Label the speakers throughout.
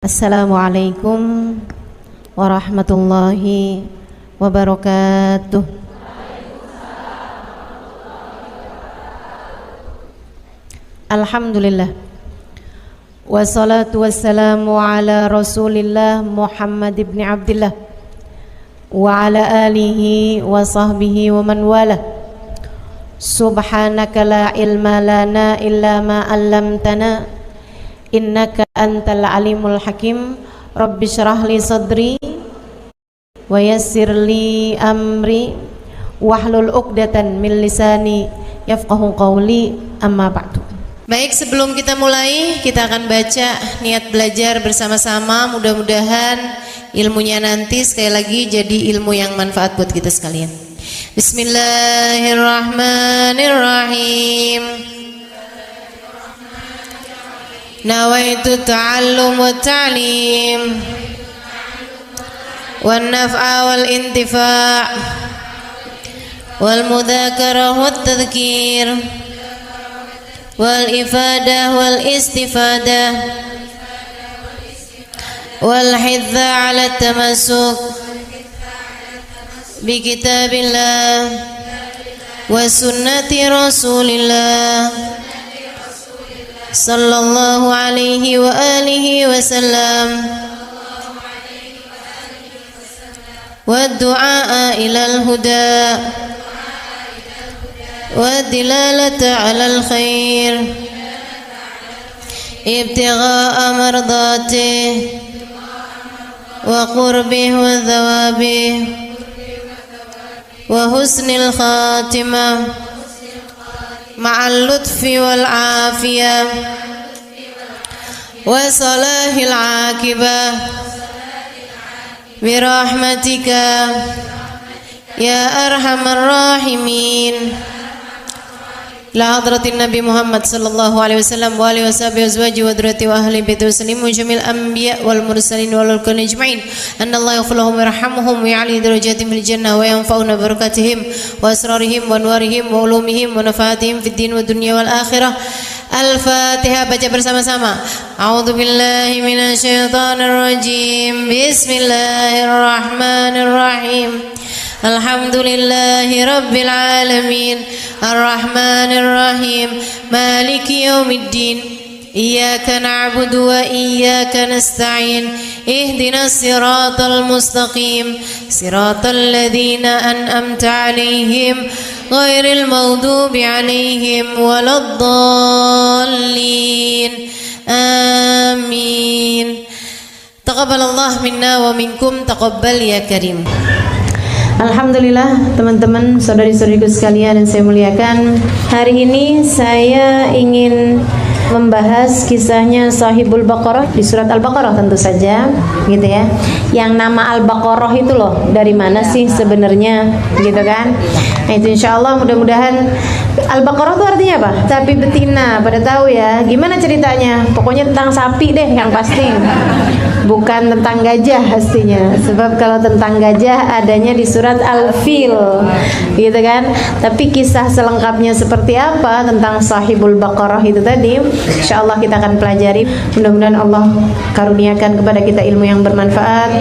Speaker 1: Assalamualaikum warahmatullahi wabarakatuh. Alhamdulillah, wassalatu wassalamu ala rasulillah Muhammad ibn Abdillah wa ala alihi wa sahbihi wa man wala. Subhanaka la ilma lana illa ma 'allamtana innaka antal alimul hakim. Rabbi syrah li sadri wa yassir li amri wahlul 'uqdatan min lisani yafqahu qawli, amma ba'du. Baik, sebelum kita mulai, kita akan baca niat belajar bersama-sama. Mudah-mudahan ilmunya nanti sekali lagi jadi ilmu yang manfaat buat kita sekalian. Bismillahirrahmanirrahim. Nawaitu ta'allum wa ta'lim wan naf'a wal intifa' wal mudzakarah wat tadhkir wal ifadah wal istifadah wal hidza 'ala tamassuk bi kitabillah wa sunnati rasulillah sallallahu alaihi wa alihi wasallam wa du'a ilal huda wa dilalata alal khair ibtigha'a mardatih wa qurbih wa thawabih wa husnil khatimah ma'al lutfi wal afiyah wa salahil akibah birahmatika ya arhamar rahimin. La hadratin Nabi Muhammad sallallahu alaihi wasallam wa alihi washabihi azwaji wa dzurriyyati wa ahli baiti wa jamil anbiya wal mursalin wal kulli ajma'in. Anna Allah yaghfir lahum wa yarhamhum wa ya'li darajatihim fil jannah wa yanfa'una barakatihim wa asrarihim wa anwarihim wa ulumihim wa nafaatihim fid din wa dunya wal akhirah. Al-Fatihah, baca bersama-sama. A'udzu billahi minasy syaithanir rajim. Bismillahirrahmanirrahim. Alhamdulillahi rabbil alamin, arrahmanir rahim, maliki yaumiddin. Iyyaka na'budu wa iyyaka nasta'in. Ihdinas siratal mustaqim, siratal ladzina an'amta 'alaihim ghairil maghdubi 'alaihim waladdallin. Amin. Taqabbalallahu minna wa minkum, taqabbal ya karim. Alhamdulillah, teman-teman, saudari-saudariku sekalian yang saya muliakan, hari ini saya ingin membahas kisahnya Sahibul Baqarah di surat Al-Baqarah, tentu saja, gitu ya. Yang nama Al-Baqarah itu loh, dari mana sih sebenarnya, gitu kan? Nah, itu insya Allah mudah-mudahan. Al-Baqarah itu artinya apa? Sapi betina, pada tahu ya? Gimana ceritanya? Pokoknya tentang sapi deh yang pasti. Bukan tentang gajah pastinya. Sebab kalau tentang gajah adanya di surat Al-Fil, gitu kan? Tapi kisah selengkapnya seperti apa tentang Sahibul Baqarah itu tadi, insya Allah kita akan pelajari. Mudah-mudahan Allah karuniakan kepada kita ilmu yang bermanfaat,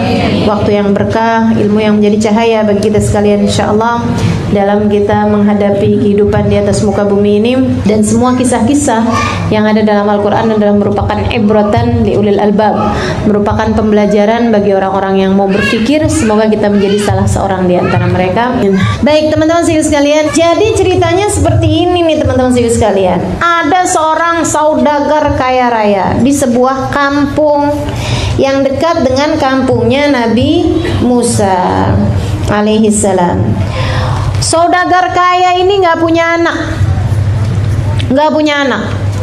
Speaker 1: waktu yang berkah, ilmu yang menjadi cahaya bagi kita sekalian, insya Allah, dalam kita menghadapi kehidupan di atas muka bumi ini. Dan semua kisah-kisah yang ada dalam Al-Quran adalah merupakan ibratan liulil albab, merupakan pembelajaran bagi orang-orang yang mau berpikir. Semoga kita menjadi salah seorang di antara mereka. Baik, teman-teman sekalian, jadi ceritanya seperti ini nih, teman-teman sekalian. Ada seorang saudagar kaya raya di sebuah kampung yang dekat dengan kampungnya Nabi Musa alaihi salam. Saudagar kaya ini nggak punya anak,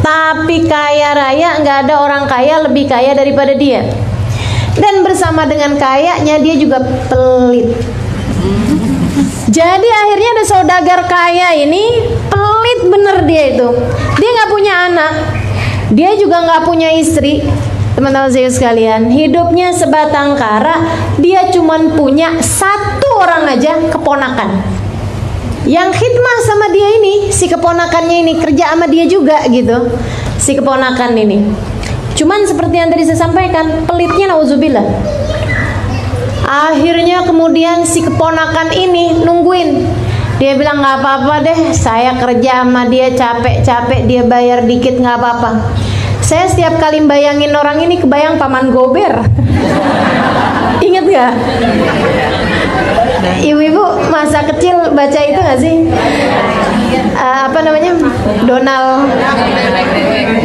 Speaker 1: tapi kaya raya, nggak ada orang kaya lebih kaya daripada dia. Dan bersama dengan kayanya dia juga pelit. Jadi akhirnya ada saudagar kaya ini pelit bener dia itu. Dia nggak punya anak, dia juga nggak punya istri. Teman-teman saya sekalian, hidupnya sebatang kara. Dia cuman punya satu orang aja, keponakan. Yang khidmah sama dia ini, si keponakannya ini kerja sama dia juga gitu. Si keponakan ini Cuman seperti yang tadi saya sampaikan, pelitnya nauzubillah. Akhirnya kemudian si keponakan ini nungguin. Dia bilang nggak apa-apa deh, saya kerja sama dia capek-capek, dia bayar dikit nggak apa-apa. Saya setiap kali bayangin orang ini kebayang Paman Gober. Ingat nggak? Ibu-ibu masa kecil baca itu nggak sih? Apa namanya?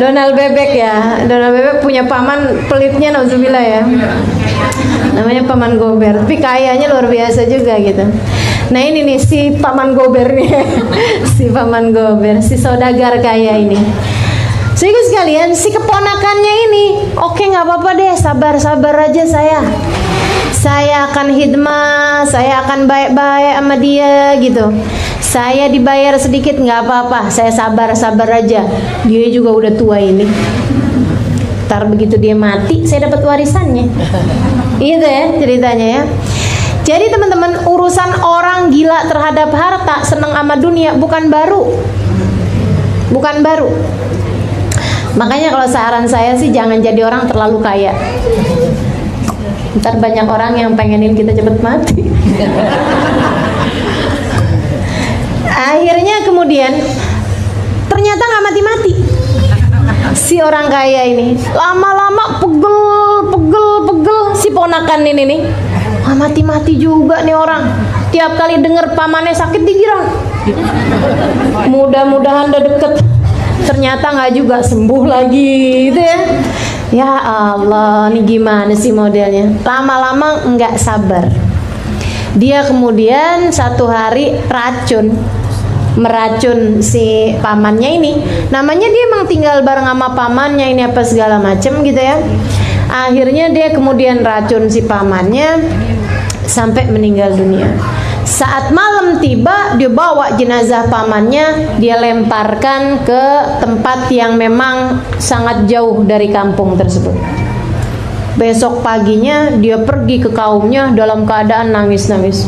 Speaker 1: Donald Bebek ya. Donald Bebek punya paman pelitnya nauzubillah ya. Namanya Paman Gober. Tapi kayaknya luar biasa juga gitu. Nah ini nih si Paman Gober nih. Si Paman Gober, si saudagar kaya ini. Sehingga sekalian si keponakannya ini, oke nggak apa-apa deh, sabar-sabar aja saya akan hidmah, saya akan baik-baik sama dia gitu. Saya dibayar sedikit nggak apa-apa, saya sabar-sabar aja. Dia juga udah tua ini. Ntar begitu dia mati, saya dapat warisannya. Gitu ya ceritanya ya. Jadi teman-teman, urusan orang gila terhadap harta, senang sama dunia bukan baru. Bukan baru. Makanya kalau saran saya sih jangan jadi orang terlalu kaya. Ntar banyak orang yang pengenin kita cepet mati. Akhirnya kemudian ternyata nggak mati-mati. Si orang kaya ini lama-lama pegel si ponakan ini nih. Mati-mati juga nih orang. Tiap kali denger pamannya sakit digirang. Mudah-mudahan udah deket. Ternyata nggak juga sembuh lagi gitu ya. Ya Allah, ini gimana sih modelnya? Lama-lama nggak sabar. Dia kemudian satu hari meracun si pamannya ini. Namanya dia emang tinggal bareng sama pamannya ini apa segala macem gitu ya. Akhirnya dia kemudian racun si pamannya sampai meninggal dunia. Saat malam tiba, dia bawa jenazah pamannya, dia lemparkan ke tempat yang memang sangat jauh dari kampung tersebut. Besok paginya dia pergi ke kaumnya dalam keadaan nangis-nangis.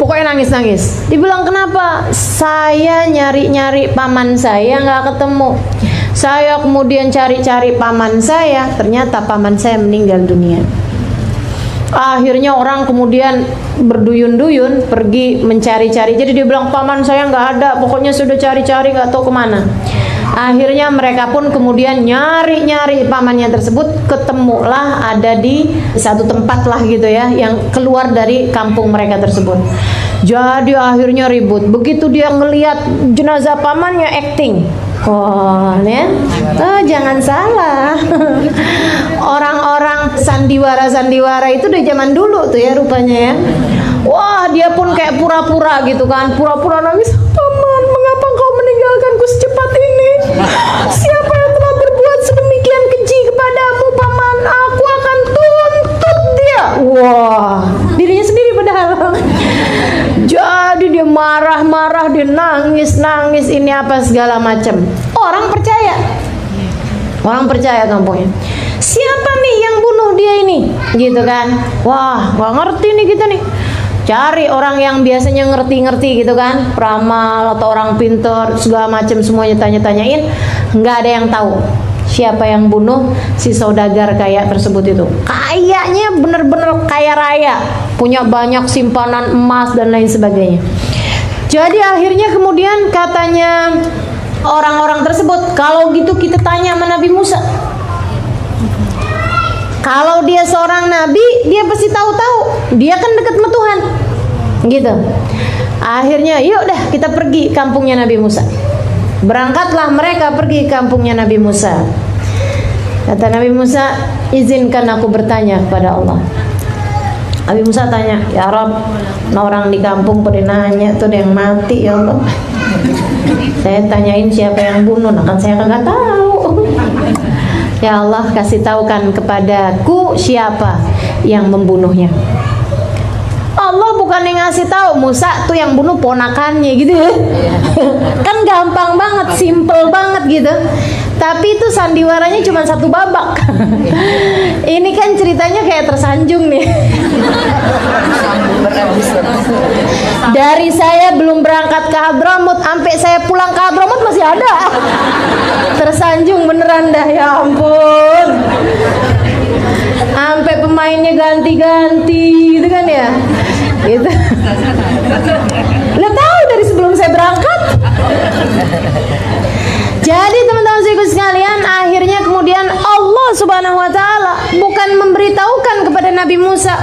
Speaker 1: Pokoknya nangis-nangis. Dibilang kenapa? Saya nyari-nyari paman saya nggak ketemu. Saya kemudian cari-cari paman saya, ternyata paman saya meninggal dunia. Akhirnya orang kemudian berduyun-duyun pergi mencari-cari. Jadi dia bilang paman saya nggak ada, pokoknya sudah cari-cari nggak tahu kemana. Akhirnya mereka pun kemudian nyari-nyari pamannya tersebut, ketemulah ada di satu tempat lah gitu ya, yang keluar dari kampung mereka tersebut. Jadi akhirnya ribut. Begitu dia ngelihat jenazah pamannya acting. Oh, ya. Jangan salah. Orang-orang sandiwara itu dari zaman dulu tuh ya rupanya ya. Wah, dia pun kayak pura-pura gitu kan. Pura-pura nangis. Paman, mengapa engkau meninggalkanku secepat ini? Siapa yang telah berbuat sedemikian keji kepadamu, paman? Aku akan tuntut dia. Wah, dirinya sendiri padahal. Jadi dia marah-marah, dia nangis-nangis ini apa segala macam. Orang percaya kampungnya. Siapa nih yang bunuh dia ini? Gitu kan. Wah, gak ngerti nih kita nih. Cari orang yang biasanya ngerti-ngerti gitu kan, peramal atau orang pintar segala macam, semuanya tanya-tanyain, nggak ada yang tahu siapa yang bunuh si saudagar kaya tersebut itu. Kayaknya bener-bener kaya raya, punya banyak simpanan emas dan lain sebagainya. Jadi akhirnya kemudian katanya orang-orang tersebut, kalau gitu kita tanya sama Nabi Musa. Kalau dia seorang nabi, dia pasti tahu-tahu. Dia kan dekat sama Tuhan. Gitu. Akhirnya, yuk dah kita pergi kampungnya Nabi Musa. Berangkatlah mereka pergi kampungnya Nabi Musa. Kata Nabi Musa, izinkan aku bertanya kepada Allah. Nabi Musa tanya, ya Rabb, orang di kampung pada nanya tuh ada yang mati ya Allah. Saya tanyain siapa yang bunuh, nah kan saya kagak tahu. Ya Allah, kasih tahukan kepadaku siapa yang membunuhnya. Allah bukan yang ngasih tahu, Musa tuh yang bunuh ponakannya gitu ya. Kan gampang banget, simple banget gitu. Tapi itu sandiwaranya cuma satu babak. Ini kan ceritanya kayak tersanjung nih. Dari saya belum berangkat ke Hadramut sampai saya pulang ke Hadramut masih ada. Tersanjung beneran dah, ya ampun. Sampai pemainnya ganti-ganti gitu kan ya. Gitu. Lo tahu dari sebelum saya berangkat. Jadi teman-teman sekalian, akhirnya kemudian Allah Subhanahu wa taala bukan memberitahukan kepada Nabi Musa,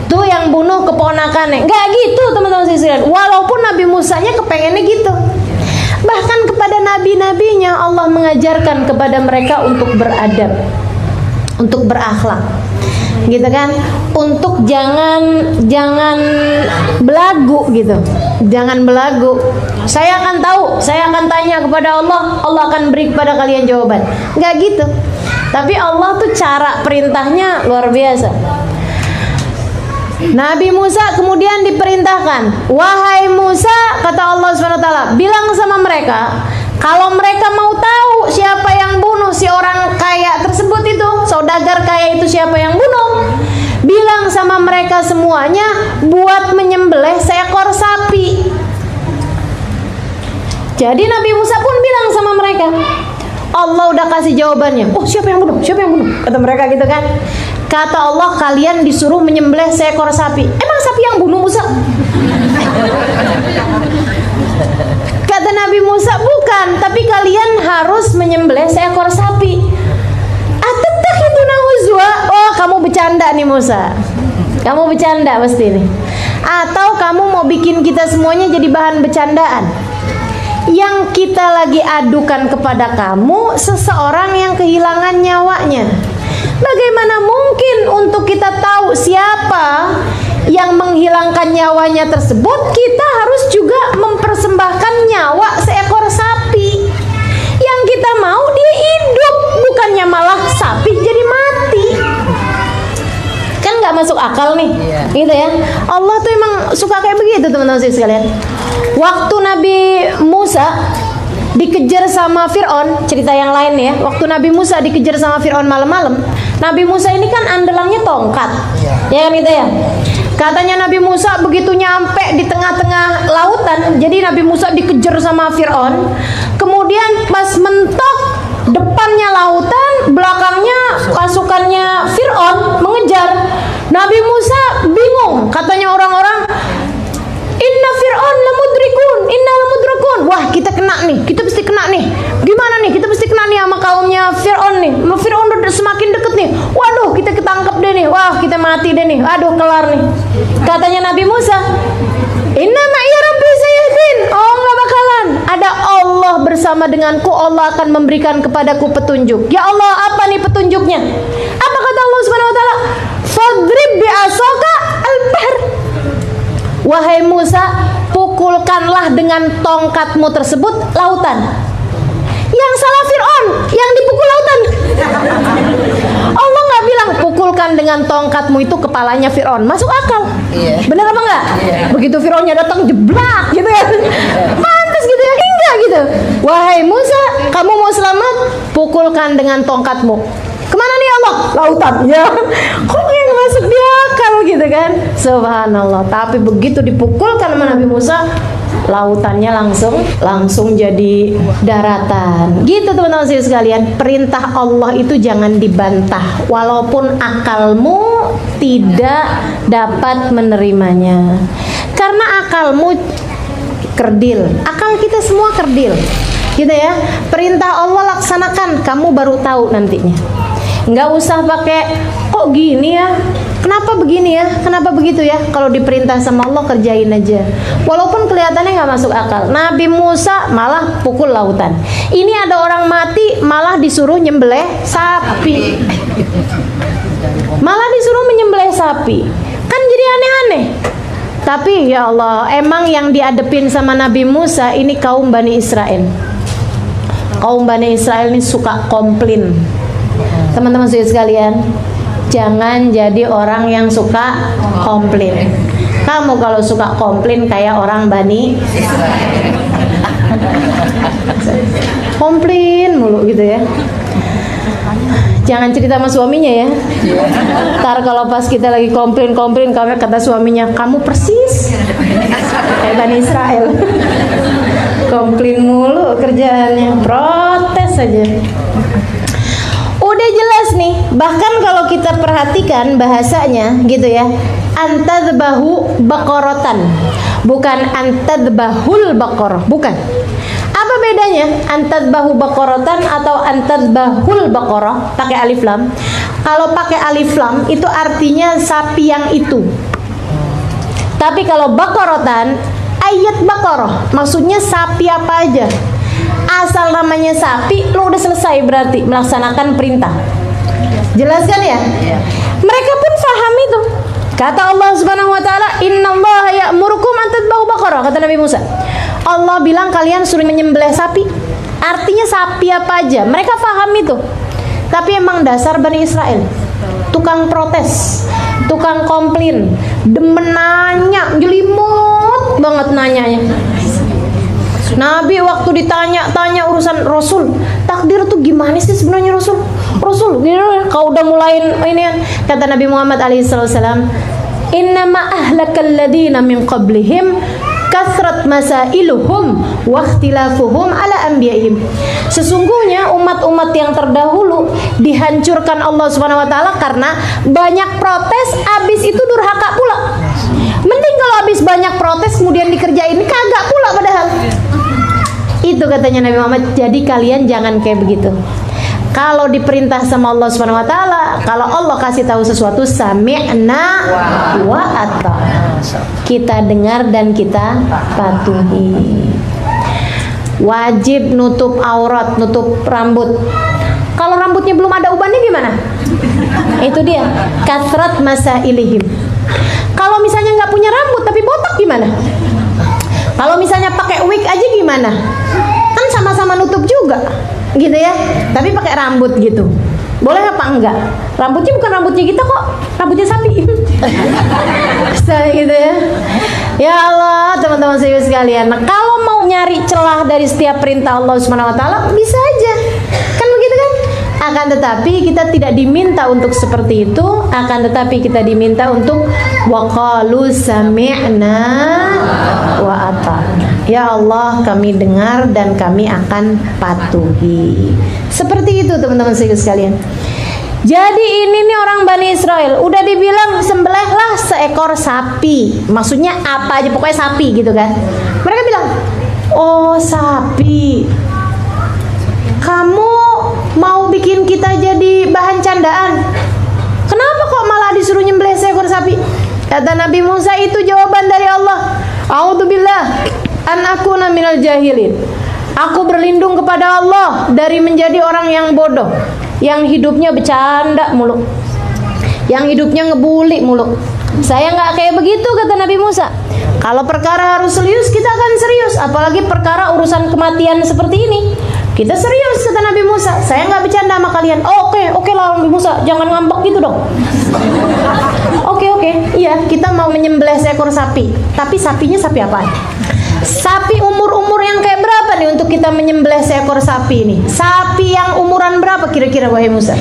Speaker 1: tuh yang bunuh keponakannya. Enggak gitu teman-teman sekalian. Walaupun Nabi Musanya kepengennya gitu. Bahkan kepada nabi-nabinya Allah mengajarkan kepada mereka untuk beradab, untuk berakhlak. Gitu kan? Untuk jangan belagu gitu. Jangan belagu. Saya akan tahu, saya akan tanya kepada Allah, Allah akan beri kepada kalian jawaban. Enggak gitu. Tapi Allah tuh cara perintahnya luar biasa. Nabi Musa kemudian diperintahkan, "Wahai Musa," kata Allah SWT, "bilang sama mereka, kalau mereka mau tahu siapa yang bunuh si orang kaya tersebut itu, saudagar kaya itu siapa yang bunuh, bilang sama mereka semuanya buat menyembelih seekor sapi." Jadi Nabi Musa pun bilang sama mereka, Allah udah kasih jawabannya. Oh, siapa yang bunuh? Siapa yang bunuh? Kata mereka gitu kan. Kata Allah, kalian disuruh menyembelih seekor sapi. Emang sapi yang bunuh Musa? Kata Nabi Musa, bukan, tapi kalian harus menyembelih seekor sapi. Atattakhiduna huzwa? Oh, kamu bercanda nih Musa. Kamu bercanda pasti nih. Atau kamu mau bikin kita semuanya jadi bahan bercandaan? Yang kita lagi adukan kepada kamu seseorang yang kehilangan nyawanya. Bagaimana mungkin untuk kita tahu siapa yang menghilangkan nyawanya tersebut, kita harus juga mempersembahkan nyawa seekor sapi. Yang kita mau dia hidup, bukannya malah sapi jadi mati. Kan nggak masuk akal nih, gitu ya. Allah tuh emang suka kayak begitu teman-teman sekalian. Waktu Nabi Musa dikejar sama Fir'aun, cerita yang lain ya. Waktu Nabi Musa dikejar sama Fir'aun malam-malam, Nabi Musa ini kan andalannya tongkat, ya kan gitu ya. Katanya Nabi Musa begitu nyampe di tengah-tengah lautan, jadi Nabi Musa dikejar sama Fir'aun. Kemudian pas mentok, depannya lautan, belakangnya pasukannya Fir'aun mengejar. Nabi Musa bingung, katanya orang-orang, Inna Fir'aun lamudrikun, inna lamudrikun. Wah, kita kena nih, kita pasti kena nih. Gimana nih, kita pasti kena nih sama kaumnya Fir'aun nih. Fir'aun udah semakin deket nih. Waduh, kita ketangkep deh nih. Wah, kita mati deh nih. Aduh, kelar nih. Katanya Nabi Musa, Inna ma'iya rabbi sayahdin. Oh, nggak bakalan. Ada Allah bersama denganku. Allah akan memberikan kepadaku petunjuk. Ya Allah, apa nih petunjuknya? Apa kata Allah Subhanahu wa taala? Fadrib bi'asaka al-bahr. Wahai Musa, pukulkanlah dengan tongkatmu tersebut lautan. Yang salah Fir'aun, yang dipukul lautan. Allah nggak bilang pukulkan dengan tongkatmu itu kepalanya Fir'aun. Masuk akal? Bener apa enggak? Begitu Fir'aunnya datang jeblak gitu ya. Pantas gitu ya, enggak gitu. Wahai Musa, kamu mau selamat, pukulkan dengan tongkatmu. Kemana nih Allah? Lautan. Ya, kok yang masuk di akal gitu kan? Subhanallah. Tapi begitu dipukulkan sama Nabi Musa, lautannya langsung jadi daratan. Gitu teman-teman sekalian. Perintah Allah itu jangan dibantah, walaupun akalmu tidak dapat menerimanya. Karena akalmu kerdil. Akal kita semua kerdil. Gitu ya. Perintah Allah laksanakan, kamu baru tahu nantinya. Nggak usah pakai kok gini ya, kenapa begini ya, kenapa begitu ya. Kalau diperintah sama Allah kerjain aja, walaupun kelihatannya nggak masuk akal. Nabi Musa malah pukul lautan. Ini ada orang mati malah disuruh nyembelih sapi, malah disuruh menyembelih sapi. Kan jadi aneh-aneh. Tapi ya Allah, emang yang diadepin sama Nabi Musa ini kaum Bani Israel. Kaum Bani Israel ini suka komplain. Teman-teman sekalian, jangan jadi orang yang suka komplain. Kamu kalau suka komplain kayak orang Bani komplain mulu gitu ya. Jangan cerita sama suaminya ya. Ntar kalau pas kita lagi komplain, kata suaminya, kamu persis kayak Bani Israel. Komplain mulu kerjaannya, protes aja. Udah jelas nih, bahkan kalau kita perhatikan bahasanya gitu ya, antadbahu baqaratan, bukan antadbahul baqarah, bukan. Apa bedanya antadbahu baqaratan atau antadbahul baqarah pakai alif lam? Kalau pakai alif lam itu artinya sapi yang itu. Tapi kalau baqaratan ayat baqarah, maksudnya sapi apa aja. Asal namanya sapi, lo udah selesai berarti melaksanakan perintah. Jelas kan ya? Mereka pun paham itu. Kata Allah Subhanahu wa taala, "Innallaha ya'murukum an tadbahu baqarah," kata Nabi Musa. Allah bilang kalian suruh menyembelih sapi. Artinya sapi apa aja. Mereka paham itu. Tapi emang dasar Bani Israel, tukang protes, tukang komplain, demen nanya, jelimut banget nanyanya. Nabi waktu ditanya-tanya urusan Rasul, takdir tuh gimana sih sebenarnya Rasul? Rasul, kau udah mulain ini. Kata Nabi Muhammad alaihissalam, "Innama ahlakal ladina min qablihim kasrat masailuhum wa ikhtilafuhum ala anbiya'ihim." Sesungguhnya umat-umat yang terdahulu dihancurkan Allah Subhanahu wa taala karena banyak protes, abis itu durhaka pula. Mending kalau abis banyak protes kemudian dikerjain, kagak pula padahal. Itu katanya Nabi Muhammad. Jadi kalian jangan kayak begitu. Kalau diperintah sama Allah Subhanahu wa taala, kalau Allah kasih tahu sesuatu, sami'na wa ata'na. Kita dengar dan kita patuhi. Wajib nutup aurat, nutup rambut. Kalau rambutnya belum ada ubannya gimana? Itu dia, kasrat masailihim. Kalau misalnya nggak punya rambut tapi botak gimana? Kalau misalnya pakai wig aja gimana? Kan sama-sama nutup juga, gitu ya. Tapi pakai rambut gitu, boleh apa enggak? Rambutnya bukan rambutnya kita kok, rambutnya sapi. Bisa gitu ya. Ya Allah, teman-teman sekalian. Nah, kalau mau nyari celah dari setiap perintah Allah Subhanahu wa taala, bisa aja. Kan begitu kan? Akan tetapi kita tidak diminta untuk seperti itu, akan tetapi kita diminta untuk waqalu sami'na wa ata'na. Ya Allah, kami dengar dan kami akan patuhi. Seperti itu teman-teman sekalian. Jadi ini nih orang Bani Israel udah dibilang sembelihlah seekor sapi. Maksudnya apa aja, pokoknya sapi gitu kan. Mereka bilang, "Oh, sapi. Kamu mau bikin kita jadi bahan candaan? Kenapa kok malah disuruh nyembelih seekor sapi?" Kata Nabi Musa, itu jawaban dari Allah. "A'udzubillah an akuna minal jahilin." Aku berlindung kepada Allah dari menjadi orang yang bodoh, yang hidupnya bercanda mulu, yang hidupnya ngebully mulu. Saya nggak kayak begitu, kata Nabi Musa. Kalau perkara harus serius, kita akan serius. Apalagi perkara urusan kematian seperti ini, kita serius, kata Nabi Musa. Saya nggak bercanda sama kalian. Oh, oke lah Nabi Musa, jangan ngambek gitu dong. Oke, iya, kita mau menyembelih seekor sapi. Tapi sapinya sapi apa? Sapi umur-umur yang kayak berapa nih untuk kita menyembelih seekor sapi ini? Sapi yang umuran berapa kira-kira wahai Musa?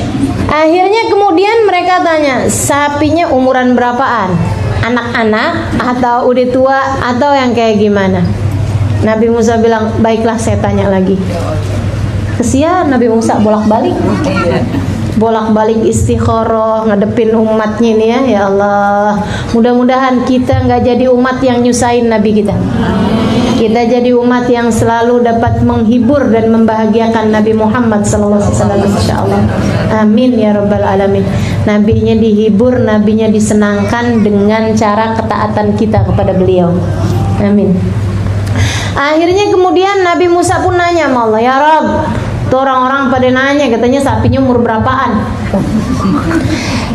Speaker 1: Akhirnya kemudian mereka tanya, sapinya umuran berapaan? Anak-anak atau udah tua atau yang kayak gimana? Nabi Musa bilang, baiklah saya tanya lagi. Kesian Nabi Musa bolak-balik istikharah ngadepin umatnya ini ya. Ya Allah, mudah-mudahan kita nggak jadi umat yang nyusahin Nabi kita. Kita jadi umat yang selalu dapat menghibur dan membahagiakan Nabi Muhammad SAW, insyaallah. Amin ya rabbal alamin. Nabinya dihibur, nabinya disenangkan dengan cara ketaatan kita kepada beliau. Amin. Akhirnya kemudian Nabi Musa pun nanya sama Allah, ya Rabb, tuh orang-orang pada nanya, katanya sapinya umur berapaan?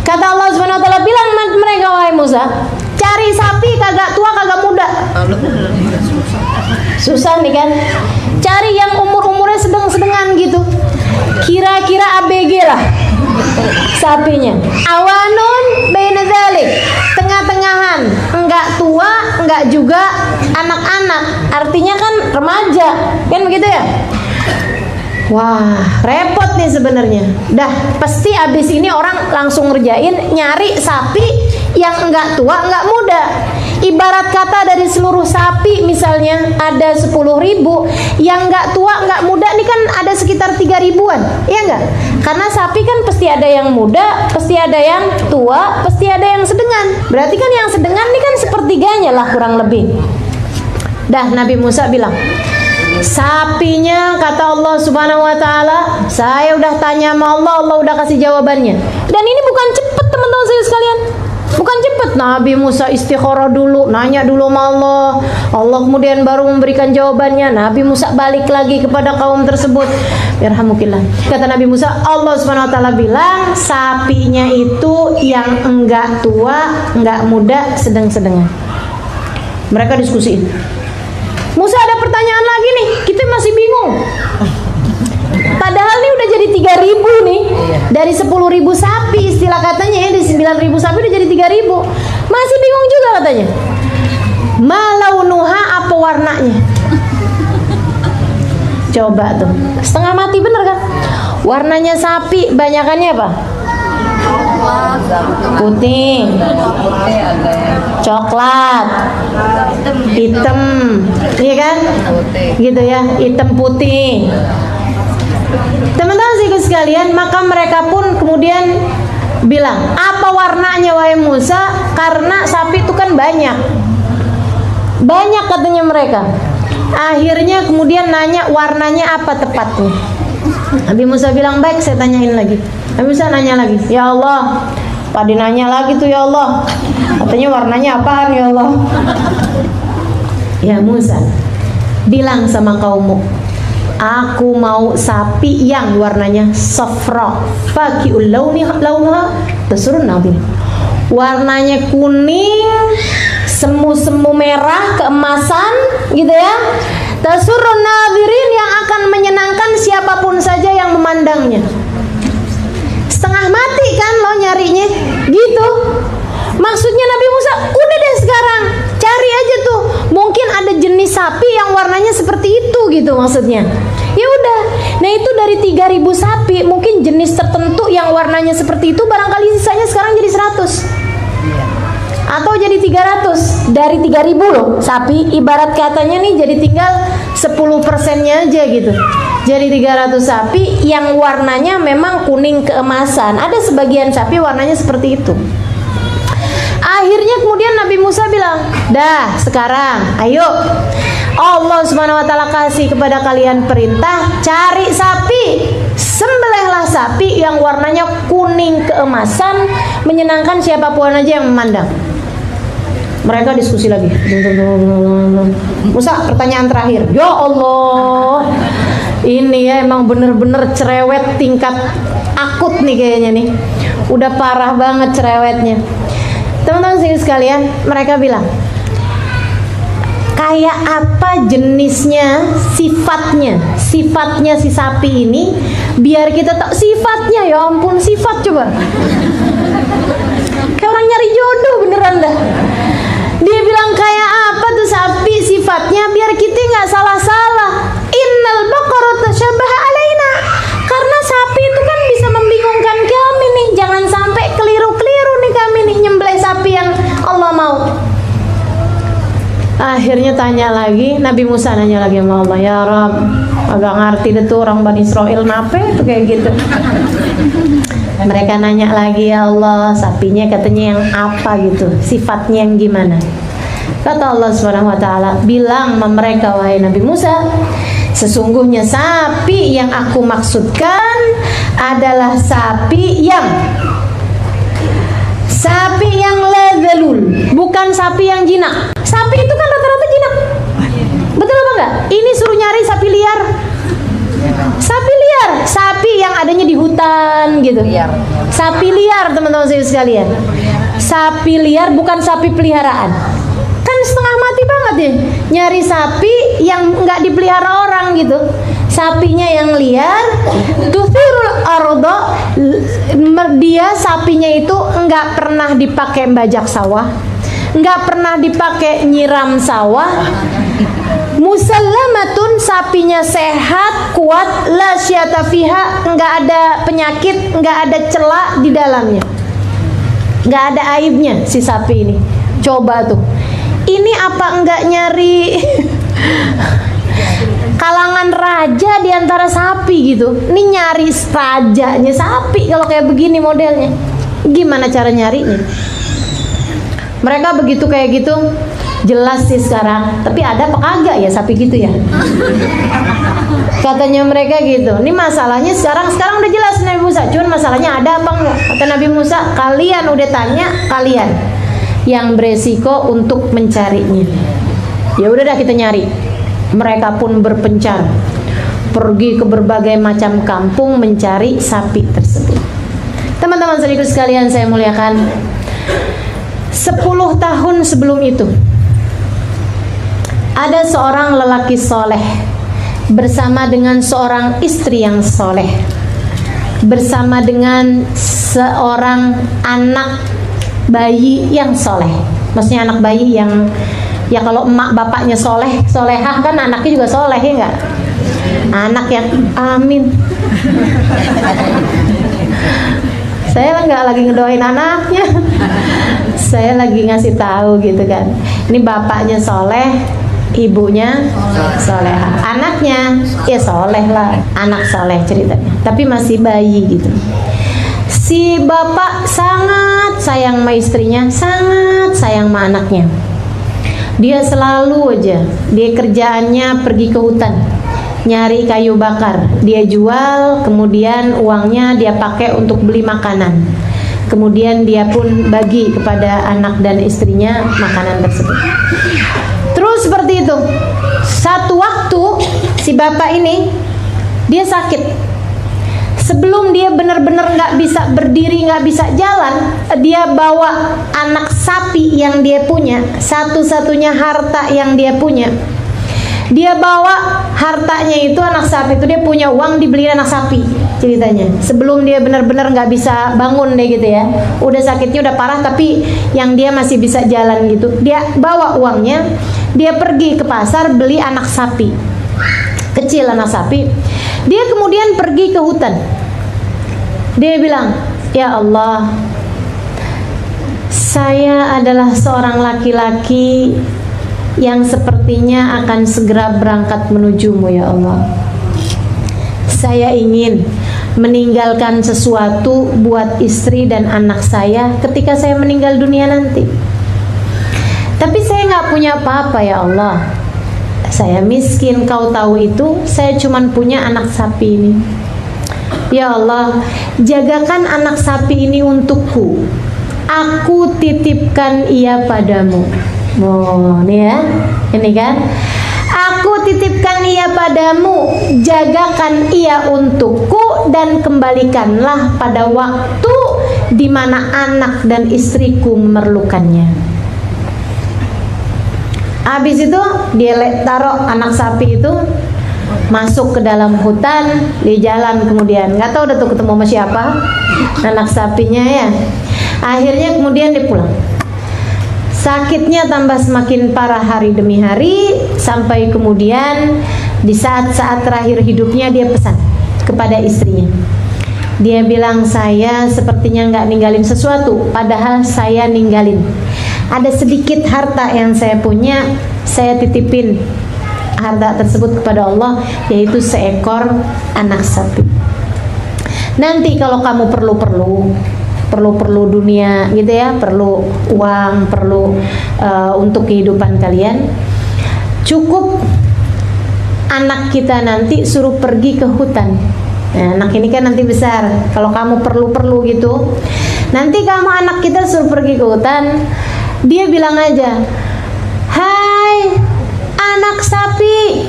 Speaker 1: Kata Allah Subhanahu wa taala, bilang mereka, wahai Musa, cari sapi kagak tua kagak muda. Susah nih kan? Cari yang umur-umurnya sedang-sedengan gitu. Kira-kira ABG lah sapinya. Awanun baina dzalik, tengah-tengahan, enggak tua, enggak juga anak-anak. Artinya kan remaja, kan begitu ya? Wah, repot nih sebenarnya. Dah, pasti abis ini orang langsung ngerjain nyari sapi yang enggak tua, enggak muda. Ibarat kata dari seluruh sapi misalnya ada 10.000, yang enggak tua, enggak muda nih kan ada sekitar 3.000-an. Iya enggak? Karena sapi kan pasti ada yang muda, pasti ada yang tua, pasti ada yang sedengan. Berarti kan yang sedengan nih kan sepertiganya lah kurang lebih. Dah, Nabi Musa bilang, sapinya kata Allah Subhanahu wa taala, saya udah tanya sama Allah, Allah udah kasih jawabannya. Dan ini bukan cepet teman-teman saya sekalian. Bukan cepet. Nabi Musa istikharah dulu, nanya dulu sama Allah. Allah kemudian baru memberikan jawabannya. Nabi Musa balik lagi kepada kaum tersebut. Yarhamukillah. Kata Nabi Musa, Allah Subhanahu wa taala bilang, sapinya itu yang enggak tua, enggak muda, sedang-sedengan. Mereka diskusiin. Musa ada pertanyaan lagi nih, kita masih bingung. Padahal nih udah jadi 3.000 nih. Dari 10.000 sapi istilah katanya ya, dari 9.000 sapi udah jadi 3.000. Masih bingung juga katanya. Malaunuha, apa warnanya? Coba tuh, setengah mati bener kan? Warnanya sapi banyakannya apa? Putih, coklat, hitam, iya kan? Gitu ya, hitam putih. Teman-teman sekalian, maka mereka pun kemudian bilang, apa warnanya wahai Musa? Karena sapi itu kan banyak katanya mereka. Akhirnya kemudian nanya warnanya apa tepatnya. Nabi Musa bilang, baik saya tanyain lagi. Nabi Musa nanya lagi, ya Allah, Padi nanya lagi tuh ya Allah, katanya warnanya apaan ya Allah? Ya Musa, bilang sama kaummu, aku mau sapi yang warnanya safra, faqiul launuha tasurun nabi. Warnanya kuning, semu-semu merah, keemasan, gitu ya. Tasurun nadirin, yang akan menyenangkan siapapun saja yang memandangnya. Setengah mati kan lo nyarinya, gitu. Maksudnya Nabi Musa, udah deh sekarang cari aja tuh, mungkin ada jenis sapi yang warnanya seperti itu gitu maksudnya. Ya udah, nah itu dari 3.000 sapi, mungkin jenis tertentu yang warnanya seperti itu, barangkali sisanya sekarang jadi 100 atau jadi 300 dari 3.000 loh sapi. Ibarat katanya nih jadi tinggal 10%-nya aja gitu. Jadi 300 sapi yang warnanya memang kuning keemasan. Ada sebagian sapi warnanya seperti itu. Akhirnya kemudian Nabi Musa bilang, dah sekarang ayo, Allah Subhanahu wa taala kasih kepada kalian perintah, cari sapi, sembelihlah sapi yang warnanya kuning keemasan, menyenangkan siapapun aja yang memandang. Mereka diskusi lagi. Musa, pertanyaan terakhir. Ya Allah, ini ya emang bener-bener cerewet tingkat akut nih kayaknya nih. Udah parah banget cerewetnya. Teman-teman sekalian, mereka bilang, kayak apa jenisnya, sifatnya si sapi ini, biar kita tahu sifatnya. Ya ampun, sifat coba. Kayak orang nyari jodoh beneran dah. Dia bilang kayak apa tuh sapi sifatnya, biar kita nggak salah-salah. Innal baqara tasyabaha alaina. Karena sapi itu kan bisa membingungkan kami nih. Jangan sampai keliru-keliru nih kami nih nyembelih sapi yang Allah mau. Akhirnya tanya lagi, Nabi Musa nanya lagi sama Allah, ya Rabb, agak ngerti deh tuh orang Bani Israel nape tuh kayak gitu. Mereka nanya lagi, ya Allah, sapinya katanya yang apa gitu, sifatnya yang gimana? Kata Allah Subhanahu wa taala, bilang sama mereka, wahai Nabi Musa, sesungguhnya sapi yang aku maksudkan adalah sapi yang ladhalul, bukan sapi yang jinak. Sapi itu kan rata-rata jinak. Betul apa enggak? Ini suruh nyari sapi liar. Sapi liar, sapi yang adanya di hutan gitu. Sapi liar, teman-teman sekalian. Sapi liar bukan sapi peliharaan. Kan setengah mati banget ya nyari sapi yang enggak dipelihara orang gitu. Sapinya yang liar, tuthirul arda, dia sapinya itu enggak pernah dipakai bajak sawah, enggak pernah dipakai nyiram sawah, Musallamatun, sapinya sehat, kuat, la syata fiha, enggak ada penyakit, enggak ada celah di dalamnya, enggak ada aibnya si sapi ini. Coba tuh, ini apa enggak nyari kalangan raja di antara sapi gitu? Ini nyari rajanya sapi kalau kayak begini modelnya. Gimana cara nyarinya? Mereka begitu kayak gitu, jelas sih sekarang. Tapi ada apa kagak ya sapi gitu ya? Katanya mereka gitu. Ini masalahnya sekarang udah jelas Nabi Musa. Cuman masalahnya ada apa enggak? Kata Nabi Musa, kalian udah tanya, kalian yang beresiko untuk mencarinya. Ya udah dah kita nyari. Mereka pun berpencar, pergi ke berbagai macam kampung mencari sapi tersebut. Teman-teman saudaraku sekalian saya muliakan, 10 tahun sebelum itu ada seorang lelaki soleh bersama dengan seorang istri yang soleh, bersama dengan seorang anak bayi yang soleh. Maksudnya anak bayi yang, ya kalau emak bapaknya soleh, solehah kan anaknya juga soleh ya enggak? Anak yang amin. Saya nggak lagi ngedoain anaknya, saya lagi ngasih tahu gitu kan. Ini bapaknya soleh, ibunya solehah, anaknya ya soleh lah, anak soleh ceritanya, tapi masih bayi gitu. Si bapak sangat sayang sama istrinya, sangat sayang sama anaknya. Dia selalu aja, dia kerjaannya pergi ke hutan nyari kayu bakar, dia jual, kemudian uangnya dia pakai untuk beli makanan, kemudian dia pun bagi kepada anak dan istrinya makanan tersebut. Terus seperti itu. Satu waktu si bapak ini dia sakit. Sebelum dia benar-benar nggak bisa berdiri, nggak bisa jalan, dia bawa anak sapi yang dia punya, satu-satunya harta yang dia punya. Dia bawa hartanya itu, anak sapi itu, dia punya uang dibeliin anak sapi ceritanya. Sebelum dia benar-benar nggak bisa bangun deh gitu ya, udah sakitnya udah parah tapi yang dia masih bisa jalan gitu. Dia bawa uangnya, dia pergi ke pasar beli anak sapi kecil, anak sapi. Dia kemudian pergi ke hutan. Dia bilang, ya Allah, saya adalah seorang laki-laki yang sepertinya akan segera berangkat menujumu ya Allah. Saya ingin meninggalkan sesuatu buat istri dan anak saya ketika saya meninggal dunia nanti. Tapi saya nggak punya apa-apa ya Allah. Saya miskin, kau tahu itu. Saya cuman punya anak sapi ini. Ya Allah, jagakan anak sapi ini untukku. Aku titipkan ia padamu. Oh, ini ya, ini kan. Aku titipkan ia padamu, jagakan ia untukku, dan kembalikanlah pada waktu di mana anak dan istriku memerlukannya. Habis itu dia taruh anak sapi itu, masuk ke dalam hutan, di jalan kemudian nggak tahu udah tuh ketemu sama siapa anak sapinya ya. Akhirnya kemudian dia pulang. Sakitnya tambah semakin parah hari demi hari, sampai kemudian di saat-saat terakhir hidupnya dia pesan kepada istrinya. Dia bilang, saya sepertinya nggak ninggalin sesuatu, padahal saya ninggalin. Ada sedikit harta yang saya punya, saya titipin harta tersebut kepada Allah, yaitu seekor anak sapi. Nanti kalau kamu perlu dunia gitu ya, perlu uang, perlu untuk kehidupan kalian, cukup anak kita nanti suruh pergi ke hutan. Nah, anak ini kan nanti besar, kalau kamu perlu gitu, nanti kamu anak kita suruh pergi ke hutan, dia bilang aja, hai anak sapi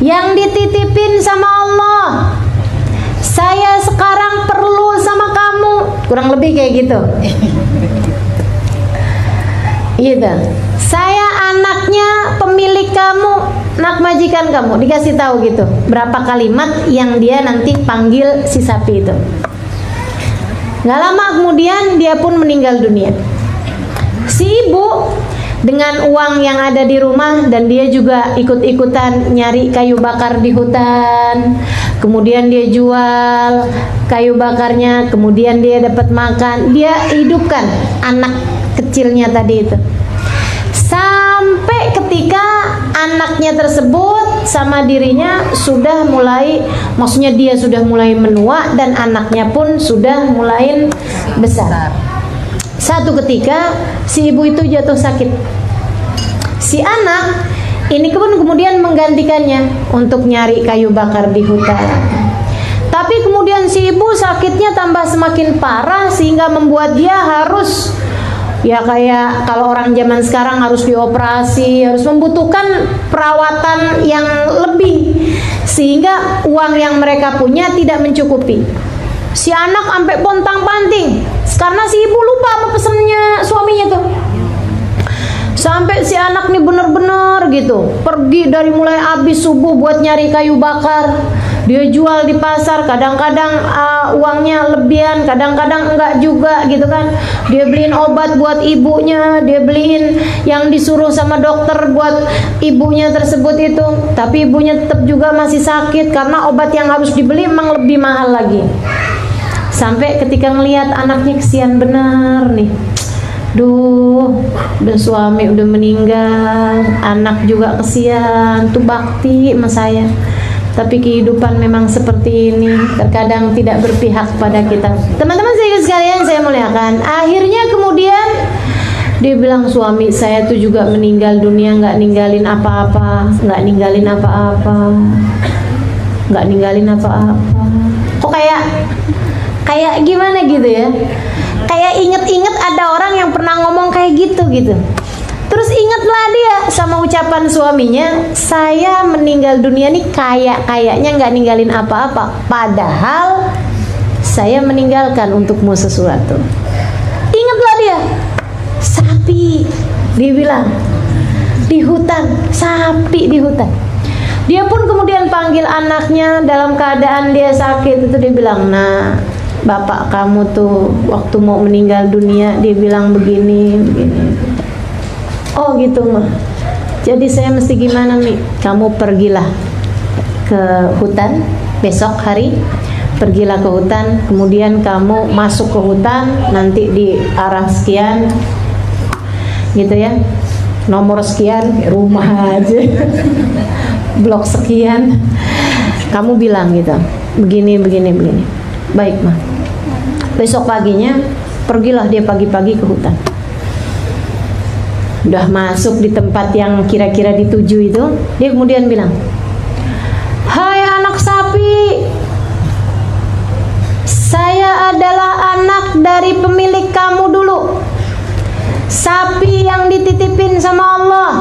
Speaker 1: yang dititipin sama Allah, saya sekarang perlu sama kamu. Kurang lebih kayak gitu. Gitu. Saya anaknya pemilik kamu, anak majikan kamu. Dikasih tahu gitu. Berapa kalimat yang dia nanti panggil si sapi itu. Gak lama kemudian dia pun meninggal dunia. Si ibu dengan uang yang ada di rumah, dan dia juga ikut-ikutan nyari kayu bakar di hutan. Kemudian dia jual kayu bakarnya, kemudian dia dapat makan. Dia hidupkan anak kecilnya tadi itu. Sampai ketika anaknya tersebut sama dirinya sudah mulai, maksudnya dia sudah mulai menua dan anaknya pun sudah mulai besar. Satu ketika si ibu itu jatuh sakit. Si anak ini pun kemudian menggantikannya untuk nyari kayu bakar di hutan. Tapi kemudian si ibu sakitnya tambah semakin parah sehingga membuat dia harus, ya kayak kalau orang zaman sekarang harus dioperasi, harus membutuhkan perawatan yang lebih, sehingga uang yang mereka punya tidak mencukupi. Si anak sampai pontang-panting karena si ibu lupa apa pesannya suaminya tuh. Sampai si anak nih bener-bener gitu pergi dari mulai habis subuh buat nyari kayu bakar. Dia jual di pasar, kadang-kadang uangnya lebihan, kadang-kadang enggak juga gitu kan. Dia beliin obat buat ibunya, dia beliin yang disuruh sama dokter buat ibunya tersebut itu. Tapi ibunya tetap juga masih sakit karena obat yang harus dibeli memang lebih mahal lagi. Sampai ketika ngelihat anaknya kesian benar nih. Duh, udah suami udah meninggal, anak juga kesian, tuh bakti sama saya. Tapi kehidupan memang seperti ini, terkadang tidak berpihak pada kita. Teman-teman sekalian saya muliakan. Akhirnya kemudian dia bilang, suami saya tuh juga meninggal dunia, nggak ninggalin apa-apa, nggak ninggalin apa-apa, nggak ninggalin apa-apa. Kok kayak gimana gitu ya? Kayak inget-inget ada orang yang pernah ngomong kayak gitu. Terus ingatlah dia sama ucapan suaminya, saya meninggal dunia nih kayaknya nggak ninggalin apa-apa, padahal saya meninggalkan untukmu sesuatu. Ingatlah dia, sapi, dia bilang di hutan, sapi di hutan. Dia pun kemudian panggil anaknya dalam keadaan dia sakit itu, dia bilang, nah bapak kamu tuh waktu mau meninggal dunia dia bilang begini. Oh gitu mah. Jadi saya mesti gimana Mi? Kamu pergilah ke hutan besok hari, pergilah ke hutan, kemudian kamu masuk ke hutan, nanti di arah sekian gitu ya, nomor sekian, rumah aja blok sekian, kamu bilang gitu, begini. Baik mah. Besok paginya pergilah dia pagi-pagi ke hutan. Udah masuk di tempat yang kira-kira dituju itu, dia kemudian bilang, hai anak sapi, saya adalah anak dari pemilik kamu dulu, sapi yang dititipin sama Allah.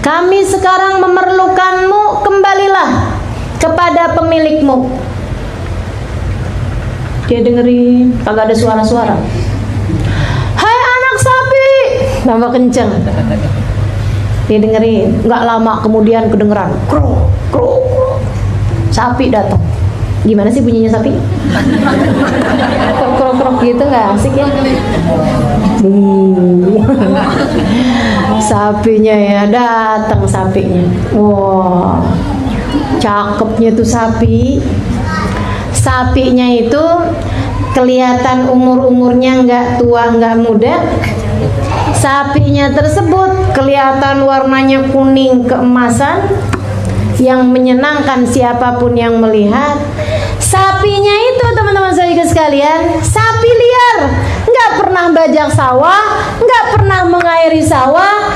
Speaker 1: Kami sekarang memerlukanmu, kembalilah kepada pemilikmu. Dia dengerin, kagak ada suara-suara. Hai anak sapi, tambah kenceng. Dia dengerin, nggak lama kemudian kedengeran krok krok, sapi datang. Gimana sih bunyinya sapi? Krok krok krok gitu, nggak asik ya? Sapinya ya datang, sapinya. Wow, cakepnya tuh sapi. Sapinya itu kelihatan umurnya nggak tua nggak muda. Sapinya tersebut kelihatan warnanya kuning keemasan yang menyenangkan siapapun yang melihat. Sapinya itu teman-teman sekalian, sapi liar, nggak pernah bajak sawah, nggak pernah mengairi sawah,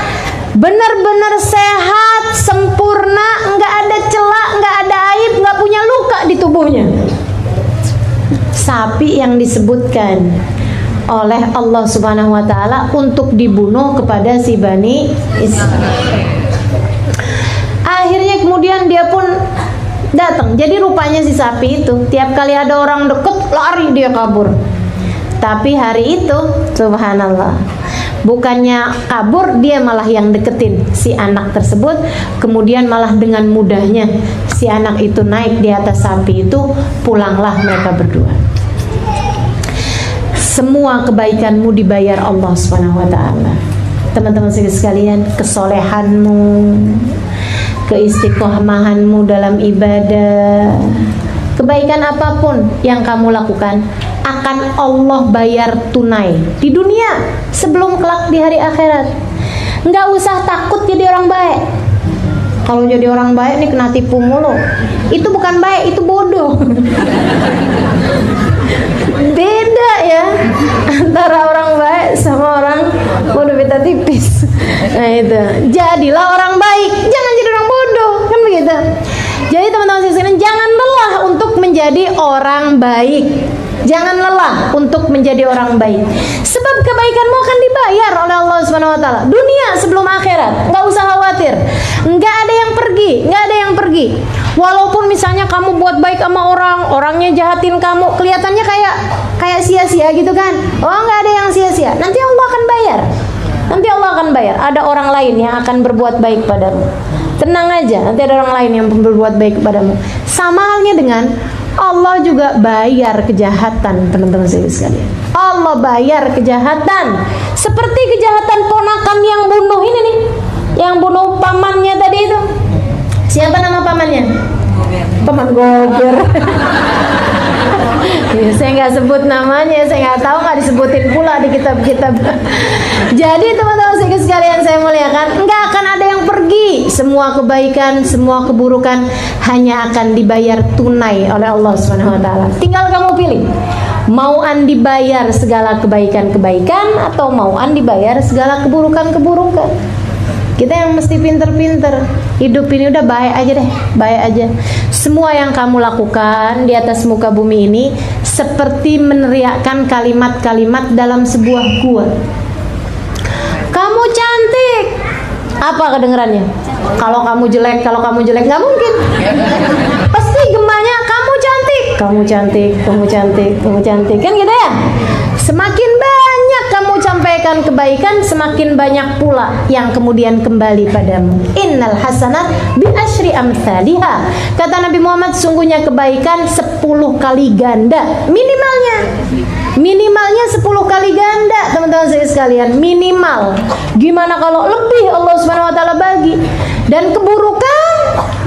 Speaker 1: benar-benar sehat, sempurna, nggak ada celah, nggak ada aib, nggak punya luka di tubuhnya. Sapi yang disebutkan oleh Allah Subhanahu wa taala untuk dibunuh kepada si Bani Israil. Akhirnya kemudian dia pun datang. Jadi rupanya si sapi itu tiap kali ada orang deket lari dia kabur. Tapi hari itu subhanallah, bukannya kabur, dia malah yang deketin si anak tersebut. Kemudian malah dengan mudahnya si anak itu naik di atas sapi itu, pulanglah mereka berdua. Semua kebaikanmu dibayar Allah Subhanahu wa taala. teman-teman sekalian, kesolehanmu, keistiqomahanmu dalam ibadah, kebaikan apapun yang kamu lakukan akan Allah bayar tunai di dunia sebelum kelak di hari akhirat. Nggak usah takut jadi orang baik. Kalau jadi orang baik nih kena tipu mulu. Itu bukan baik, itu bodoh. Beda ya antara orang baik sama orang bodoh, beda tipis. Nah itu, jadilah orang baik, jangan jadi orang bodoh, kan begitu. Jadi teman-teman sekalian, jangan lelah untuk menjadi orang baik. Jangan lelah untuk menjadi orang baik. Sebab kebaikanmu akan dibayar oleh Allah Subhanahu wa taala. Dunia sebelum akhirat. Enggak usah khawatir. Enggak ada yang pergi, enggak ada yang pergi. Walaupun misalnya kamu buat baik sama orang, orangnya jahatin kamu, kelihatannya kayak sia-sia gitu kan. Oh, enggak ada yang sia-sia. Nanti Allah akan bayar. Nanti Allah akan bayar. Ada orang lain yang akan berbuat baik padamu. Tenang aja, nanti ada orang lain yang berbuat baik kepadamu. Sama halnya dengan Allah juga bayar kejahatan, teman-teman sekalian. Allah bayar kejahatan. Seperti kejahatan ponakan yang bunuh ini nih, yang bunuh pamannya tadi itu. Siapa nama pamannya? Paman Gober. Ya, saya nggak sebut namanya, saya nggak tahu, nggak disebutin pula di kitab-kitab. Jadi teman-teman sekalian saya muliakan, nggak akan ada yang pergi. Semua kebaikan, semua keburukan hanya akan dibayar tunai oleh Allah Subhanahu wa taala. Tinggal kamu pilih. Mauan dibayar segala kebaikan-kebaikan atau mauan dibayar segala keburukan-keburukan. Kita yang mesti pinter-pinter. Hidup ini udah baik aja deh, baik aja. Semua yang kamu lakukan di atas muka bumi ini seperti meneriakkan kalimat-kalimat dalam sebuah gua. Kamu cantik. Apa kedengerannya? Kalau kamu jelek nggak mungkin. Pasti gemanya kamu cantik, kamu cantik, kamu cantik, kamu cantik, kan gitu ya? Semakin banyak kamu sampaikan kebaikan, semakin banyak pula yang kemudian kembali padamu. Innal hasanat bi asyri amsalihha. Kata Nabi Muhammad, sungguhnya kebaikan 10 kali ganda minimalnya. Minimalnya 10 kali ganda, teman-teman sekalian, minimal. Gimana kalau lebih Allah Subhanahu wa taala bagi? Dan keburukan,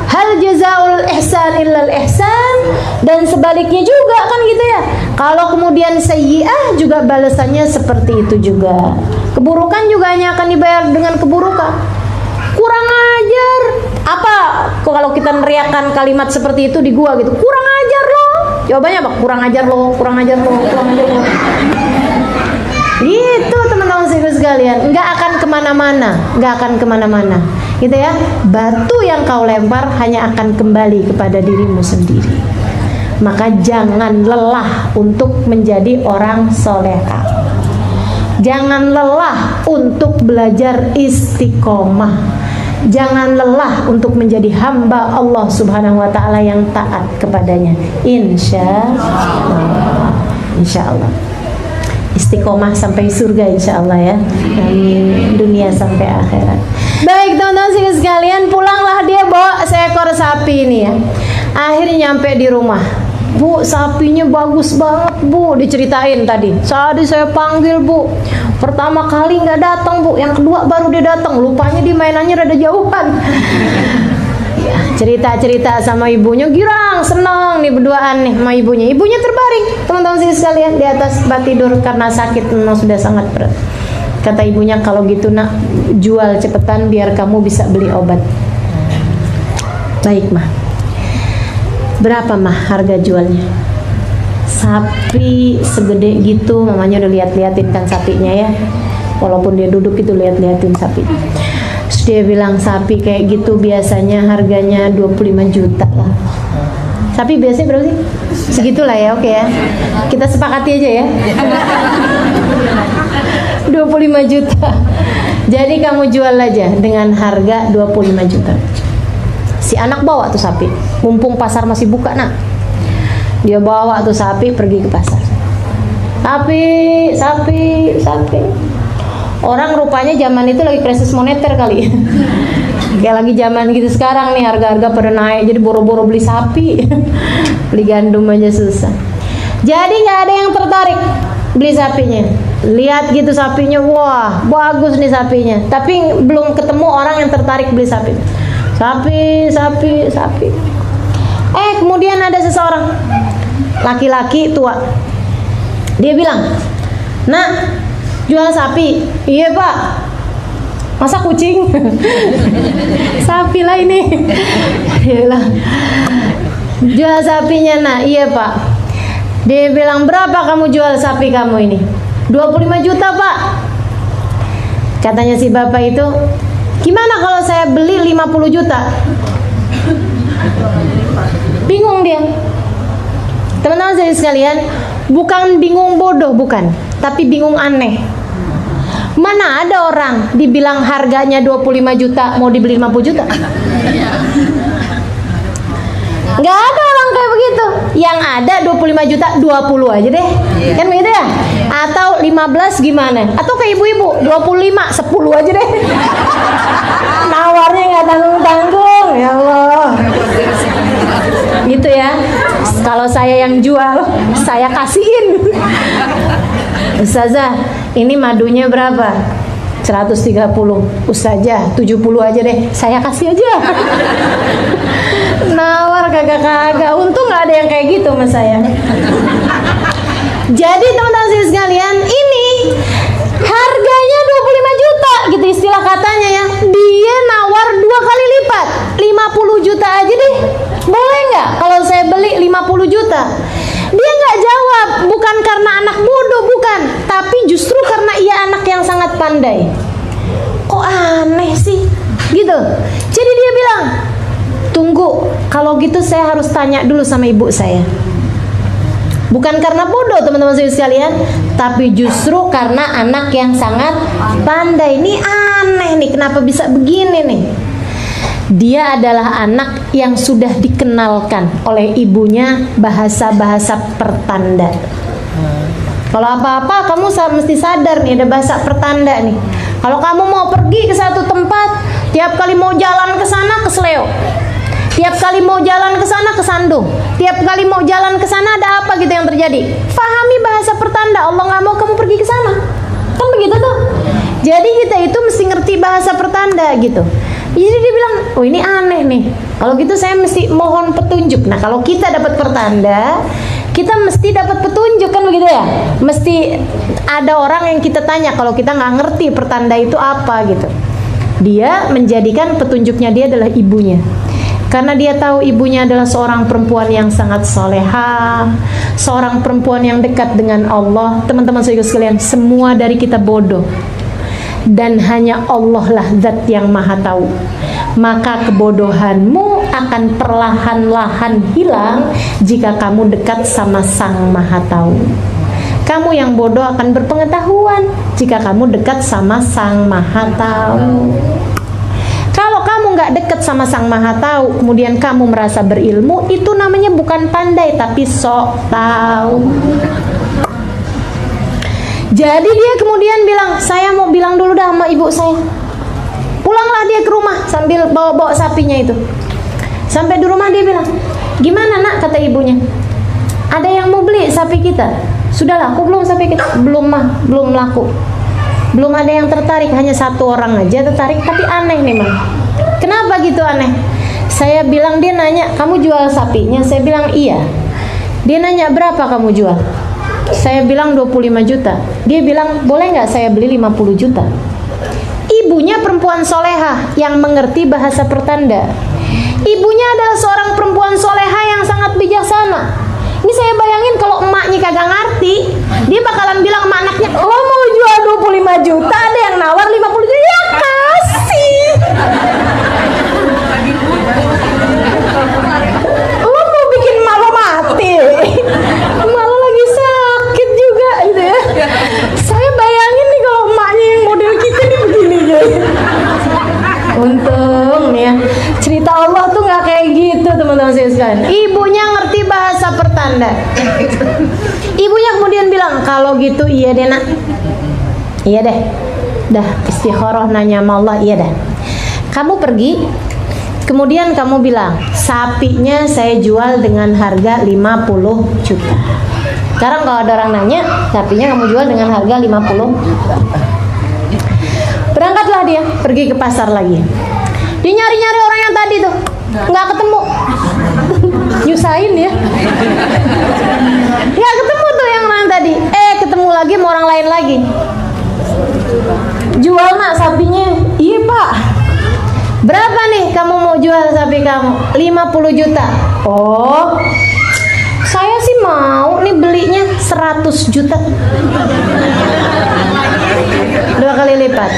Speaker 1: hal jazaul ihsan illal ihsan, dan sebaliknya juga kan gitu ya. Kalau kemudian sayyi'ah juga balasannya seperti itu juga. Keburukan juga hanya akan dibayar dengan keburukan. Kurang ajar. Apa kalau kita neriakan kalimat seperti itu di gua gitu? Kurang ajar loh. Jawabannya apa? Kurang ajar loh, kurang ajar loh, kurang ajar loh. Itu teman-teman sekalian, nggak akan kemana-mana, nggak akan kemana-mana, gitu ya. Batu yang kau lempar hanya akan kembali kepada dirimu sendiri. Maka jangan lelah untuk menjadi orang soleha. Jangan lelah untuk belajar istiqomah. Jangan lelah untuk menjadi hamba Allah Subhanahu wa taala yang taat kepadanya. Insya Allah. Istiqomah sampai surga insya Allah ya. Amin. Dunia sampai akhirat. Baik teman-teman sekalian, pulanglah dia bawa seekor sapi ini ya. Akhirnya nyampe di rumah. Bu, sapinya bagus banget bu, diceritain tadi. Tadi saya panggil bu, pertama kali nggak datang bu, yang kedua baru dia datang. Lupanya di mainannya rada jauhan. Ya, cerita-cerita sama ibunya, girang, senang nih berduaan nih sama ibunya. Ibunya terbaring, teman-teman sekalian, di atas tempat tidur karena sakit memang sudah sangat berat. Kata ibunya, kalau gitu nak, jual cepetan biar kamu bisa beli obat. Baik mah. Berapa mah harga jualnya? Sapi segede gitu, mamanya udah lihat-liatin kan sapinya ya. Walaupun dia duduk itu lihat-liatin sapi. Terus dia bilang sapi kayak gitu biasanya harganya 25 juta lah. Sapi biasanya berapa sih? Segitulah ya, oke ya. Kita sepakati aja ya. 25 juta. Jadi kamu jual aja dengan harga 25 juta. Si anak bawa tuh sapi, mumpung pasar masih buka nak. Dia bawa tuh sapi pergi ke pasar. Sapi. Orang rupanya zaman itu lagi krisis moneter kali. Kayak lagi zaman gitu sekarang nih, harga-harga pada naik, jadi boro-boro beli sapi. Beli gandum aja susah. Jadi nggak ada yang tertarik. beli sapinya. Lihat gitu sapinya, wah bagus nih sapinya. Tapi belum ketemu orang yang tertarik beli sapi. Sapi. Kemudian ada seseorang laki-laki tua. Dia bilang, "Nak, jual sapi." "Iya Pak." "Masa kucing?" "Sapi lah ini." Dia bilang, "Jual sapinya Nak." "Iya Pak." Dia bilang, "Berapa kamu jual sapi kamu ini?" 25 juta Pak. Katanya si bapak itu, "Gimana kalau saya beli 50 juta? Bingung dia. Teman-teman saya sekalian, bukan bingung bodoh, bukan, tapi bingung aneh. Mana ada orang dibilang harganya 25 juta mau dibeli 50 juta? Nggak ada orang kayak begitu. Yang ada 25 juta 20 aja deh. Kan begitu ya? Atau 15 gimana? Atau kayak ibu-ibu 25 10 aja deh. Nawarnya nggak tanggung-tanggung. Ya Allah. Gitu ya. Kalau saya yang jual, saya kasihin. "Ustazah, ini madunya berapa?" 130. "Ustazah, 70 aja deh, saya kasih aja." Nawar kagak-kagak. Untung nggak ada yang kayak gitu sama saya. Jadi teman-teman sekalian, ini harganya 25 juta gitu istilah katanya ya. Dia nawar 2 kali lipat, 50 juta aja deh. Boleh nggak kalau saya beli 50 juta? Dia nggak jawab, bukan karena anak bodoh, bukan, tapi justru karena ia anak yang sangat pandai. Kok aneh sih? Gitu. Jadi dia bilang, "Tunggu, kalau gitu saya harus tanya dulu sama ibu saya." Bukan karena bodoh teman-teman sekalian, tapi justru karena anak yang sangat pandai. Ini aneh nih, kenapa bisa begini nih? Dia adalah anak yang sudah dikenalkan oleh ibunya bahasa-bahasa pertanda. Kalau apa-apa kamu mesti sadar nih, ada bahasa pertanda nih. Kalau kamu mau pergi ke satu tempat, tiap kali mau jalan ke sana kesleo. Tiap kali mau jalan ke sana kesandung. Tiap kali mau jalan ke sana ada apa gitu yang terjadi. Fahami bahasa pertanda. Allah nggak mau kamu pergi ke sana. Kan begitu tuh. Jadi kita itu mesti ngerti bahasa pertanda gitu. Jadi dia bilang, "Oh ini aneh nih. Kalau gitu saya mesti mohon petunjuk." Nah kalau kita dapat pertanda, kita mesti dapat petunjuk kan begitu ya. Mesti ada orang yang kita tanya kalau kita nggak ngerti pertanda itu apa gitu. Dia menjadikan petunjuknya dia adalah ibunya. Karena dia tahu ibunya adalah seorang perempuan yang sangat solehah, seorang perempuan yang dekat dengan Allah. Teman-teman sekalian, semua dari kita bodoh, dan hanya Allah lah zat yang maha tahu. Maka kebodohanmu akan perlahan-lahan hilang jika kamu dekat sama Sang Maha Tahu. Kamu yang bodoh akan berpengetahuan jika kamu dekat sama Sang Maha Tahu. Kalau kamu nggak dekat sama Sang Maha Tahu, kemudian kamu merasa berilmu, itu namanya bukan pandai tapi sok tahu. Jadi dia kemudian bilang, "Saya mau bilang dulu dah sama ibu saya." Pulanglah dia ke rumah sambil bawa-bawa sapinya itu. Sampai di rumah dia bilang, "Gimana Nak?" kata ibunya. "Ada yang mau beli sapi kita?" "Sudah laku belum sapi kita?" "Belum mah, belum laku. Belum ada yang tertarik, hanya satu orang aja tertarik, tapi aneh nih Mah." "Kenapa gitu aneh?" Saya bilang, dia nanya, "Kamu jual sapinya?" Saya bilang, "Iya." Dia nanya, "Berapa kamu jual?" Saya bilang 25 juta. Dia bilang, "Boleh nggak saya beli 50 juta?" Ibunya perempuan solehah yang mengerti bahasa pertanda. Ibunya adalah seorang perempuan solehah yang sangat bijaksana. Ini saya bayangin kalau emaknya kagak ngerti, dia bakalan bilang sama anaknya, "Lo mau jual 25 juta, ada yang nawar 50 juta, ya kasih. Lo mau bikin malu mati, malu lagi sakit juga gitu ya." Saya bayangin nih kalau emaknya yang model kita nih begini guys. Untung nih ya, cerita Allah tuh nggak kayak gitu teman-teman sekalian. Ibunya ngerti bahasa pertanda. Ibunya kemudian bilang, "Kalau gitu iya deh Nak. Iya deh. Dah istikharah nanya sama Allah, iya dah. Kamu pergi, kemudian kamu bilang, sapinya saya jual dengan harga 50 juta. Sekarang kalau ada orang nanya, sapinya kamu jual dengan harga 50. Berangkatlah dia, pergi ke pasar lagi. Dia nyari-nyari orang yang tadi tuh, nggak ketemu. Nyusahin ya. Nggak ketemu tuh yang orang tadi. Ketemu lagi sama orang lain lagi. Jual nak sapinya? Iya pak. Berapa nih kamu mau jual sapi kamu? 50 juta. Oh, saya sih mau nih belinya 100 juta. 2 kali lipat.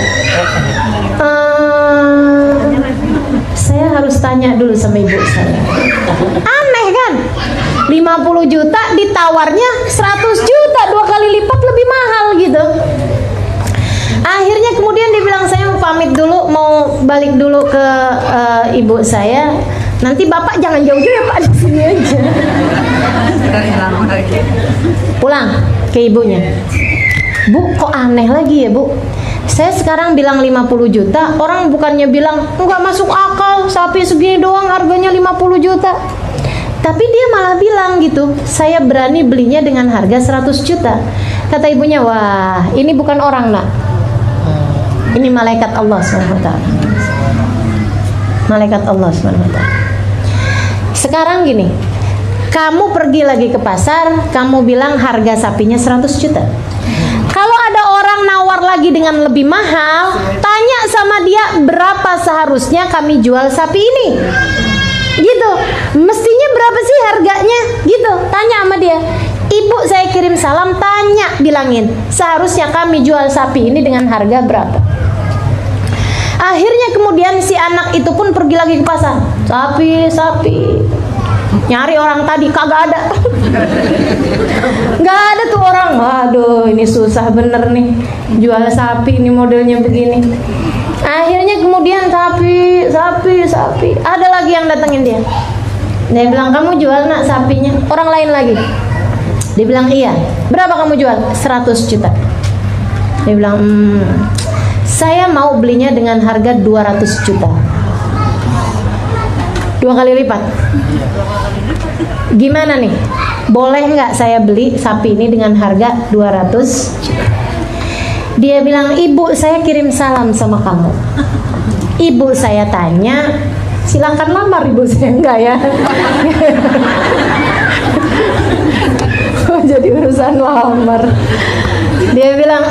Speaker 1: Saya harus tanya dulu sama ibu saya. Aneh kan? 50 juta ditawarnya 100 juta, 2 kali lipat lebih mahal gitu. Akhirnya kemudian dia bilang, saya mau pamit dulu, mau balik dulu ke ibu saya. Nanti bapak jangan jauh-jauh ya pak, di sini aja. Pulang ke ibunya. Bu, kok aneh lagi ya bu? Saya sekarang bilang 50 juta, orang bukannya bilang enggak masuk akal, sapi segini doang harganya 50 juta. Tapi dia malah bilang gitu, saya berani belinya dengan harga 100 juta. Kata ibunya, wah ini bukan orang nak, ini malaikat Allah SWT. Malaikat Allah SWT. Sekarang gini, kamu pergi lagi ke pasar, kamu bilang harga sapinya 100 juta. Kalau ada orang nawar lagi dengan lebih mahal, tanya sama dia berapa seharusnya kami jual sapi ini. Gitu. Mestinya berapa sih harganya? Gitu. Tanya sama dia. Ibu saya kirim salam, tanya, bilangin seharusnya kami jual sapi ini dengan harga berapa. Akhirnya kemudian si anak itu pun pergi lagi ke pasar. Sapi. Nyari orang tadi, kagak ada. Nggak ada tuh orang. Waduh, ini susah bener nih jual sapi, ini modelnya begini. Akhirnya kemudian sapi. Ada lagi yang datengin dia. Dia bilang, kamu jual nak sapinya? Orang lain lagi. Dia bilang, iya. Berapa kamu jual? 100 juta. Dia bilang, saya mau belinya dengan harga 200 juta. 2 kali lipat. Gimana nih? Boleh nggak saya beli sapi ini dengan harga 200 juta? Dia bilang, ibu saya kirim salam sama kamu. Ibu saya tanya, silakan lamar ibu saya. Enggak ya? Jadi urusan lamar. Dia bilang,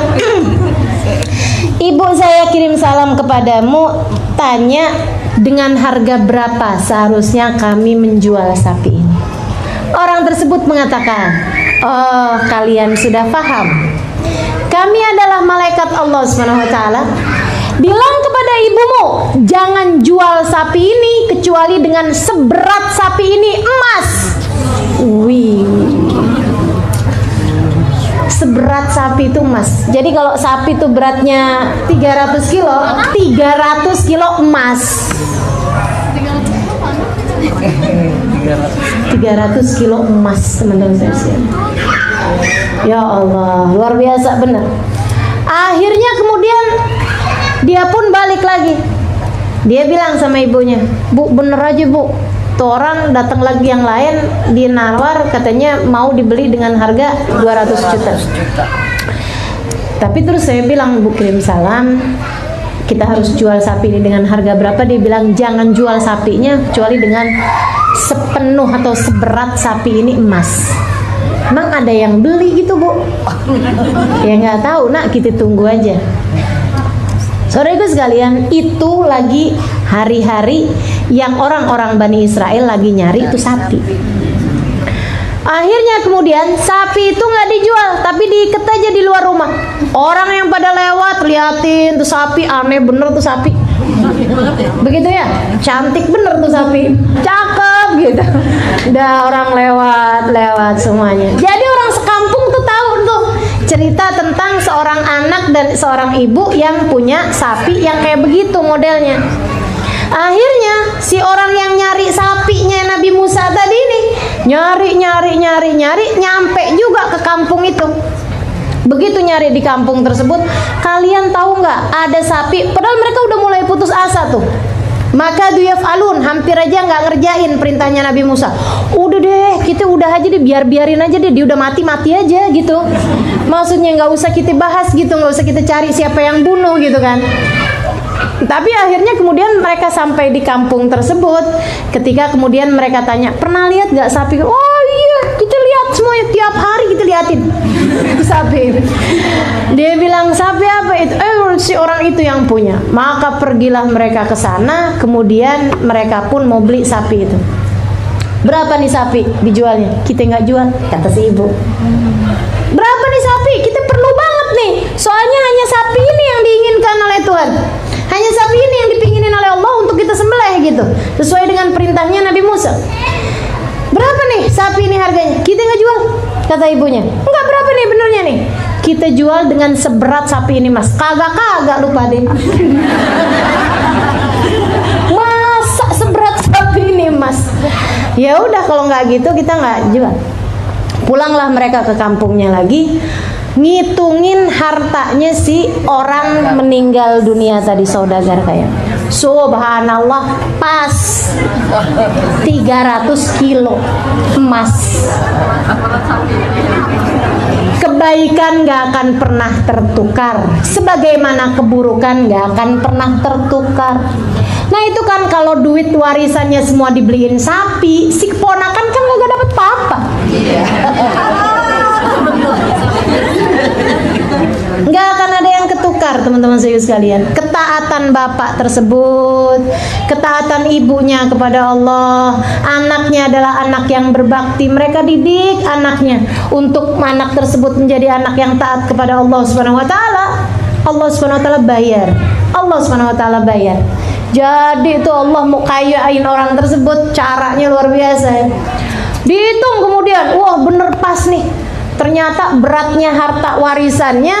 Speaker 1: ibu saya kirim salam kepadamu, tanya dengan harga berapa seharusnya kami menjual sapi ini. Orang tersebut mengatakan, oh kalian sudah paham, kami adalah malaikat Allah SWT. Bilang kepada ibumu, jangan jual sapi ini kecuali dengan seberat sapi ini emas. Wih, seberat sapi itu emas. Jadi kalau sapi itu beratnya 300 kilo, 300 kilo emas. 300 kilo emas, teman-teman sekalian. Ya Allah, luar biasa benar. Akhirnya kemudian dia pun balik lagi. Dia bilang sama ibunya, bu bener aja bu, tuh orang datang lagi yang lain, dia nawar katanya mau dibeli dengan harga 200 juta. Tapi terus saya bilang, bu kirim salam, kita harus jual sapi ini dengan harga berapa? Dia bilang jangan jual sapinya kecuali dengan sepenuh atau seberat sapi ini emas. Emang ada yang beli gitu bu? Ya nggak tahu nak, kita tunggu aja. Saudaraku sekalian, itu lagi hari-hari yang orang-orang Bani Israel lagi nyari itu sapi. Akhirnya kemudian sapi itu nggak dijual, tapi diikat aja di luar rumah. Orang yang pada lewat liatin tuh sapi, aneh bener tuh sapi. Begitu ya, cantik bener tuh sapi, cakep gitu. Udah orang lewat semuanya. Jadi orang sekampung tuh tahu tuh cerita tentang seorang anak dan seorang ibu yang punya sapi yang kayak begitu modelnya. Akhirnya si orang yang nyari sapinya Nabi Musa tadi nih nyari nyampe juga ke kampung itu. Begitu nyari di kampung tersebut, kalian tahu nggak ada sapi? Padahal mereka udah mulai putus asa tuh. Maka duyaf'alun, hampir aja nggak ngerjain perintahnya Nabi Musa. Udah deh, kita udah aja deh, biarin aja deh, dia udah mati aja gitu. Maksudnya nggak usah kita bahas gitu, nggak usah kita cari siapa yang bunuh gitu kan. Tapi akhirnya kemudian mereka sampai di kampung tersebut. Ketika kemudian mereka tanya, pernah lihat nggak sapi? Oh iya, kita lihat semuanya, tiap hari kita liatin sapi. Dia bilang, sapi apa itu? Si orang itu yang punya. Maka pergilah mereka ke sana. Kemudian mereka pun mau beli sapi itu. Berapa nih sapi dijualnya? Kita nggak jual, kata si ibu. Berapa nih sapi? Kita perlu banget nih. Soalnya hanya sapi ini yang diinginkan oleh Tuhan. Hanya sapi ini yang dipinginin oleh Allah untuk kita sembelih gitu, sesuai dengan perintahnya Nabi Musa. Berapa nih sapi ini harganya? Kita nggak jual, kata ibunya. Enggak, berapa nih benernya nih? Kita jual dengan seberat sapi ini, Mas. Kagak lupa deh. Masa seberat sapi ini, Mas? Ya udah, kalau nggak gitu kita nggak jual. Pulanglah mereka ke kampungnya lagi, ngitungin hartanya si orang meninggal dunia tadi, saudagar kayak. Subhanallah, pas 300 kilo emas. Kebaikan gak akan pernah tertukar, sebagaimana keburukan gak akan pernah tertukar. Nah itu kan kalau duit warisannya semua dibeliin sapi, si keponakan kan gak dapat apa-apa. Nggak akan ada yang ketukar, teman-teman saya sekalian. Ketaatan bapak tersebut, ketaatan ibunya kepada Allah, anaknya adalah anak yang berbakti. Mereka didik anaknya untuk anak tersebut menjadi anak yang taat kepada Allah Subhanahu wa taala. Allah Subhanahu wa taala bayar. Allah Subhanahu wa taala bayar. Jadi itu Allah mau kayain orang tersebut, caranya luar biasa ya. Dihitung kemudian, wah bener pas nih. Ternyata beratnya harta warisannya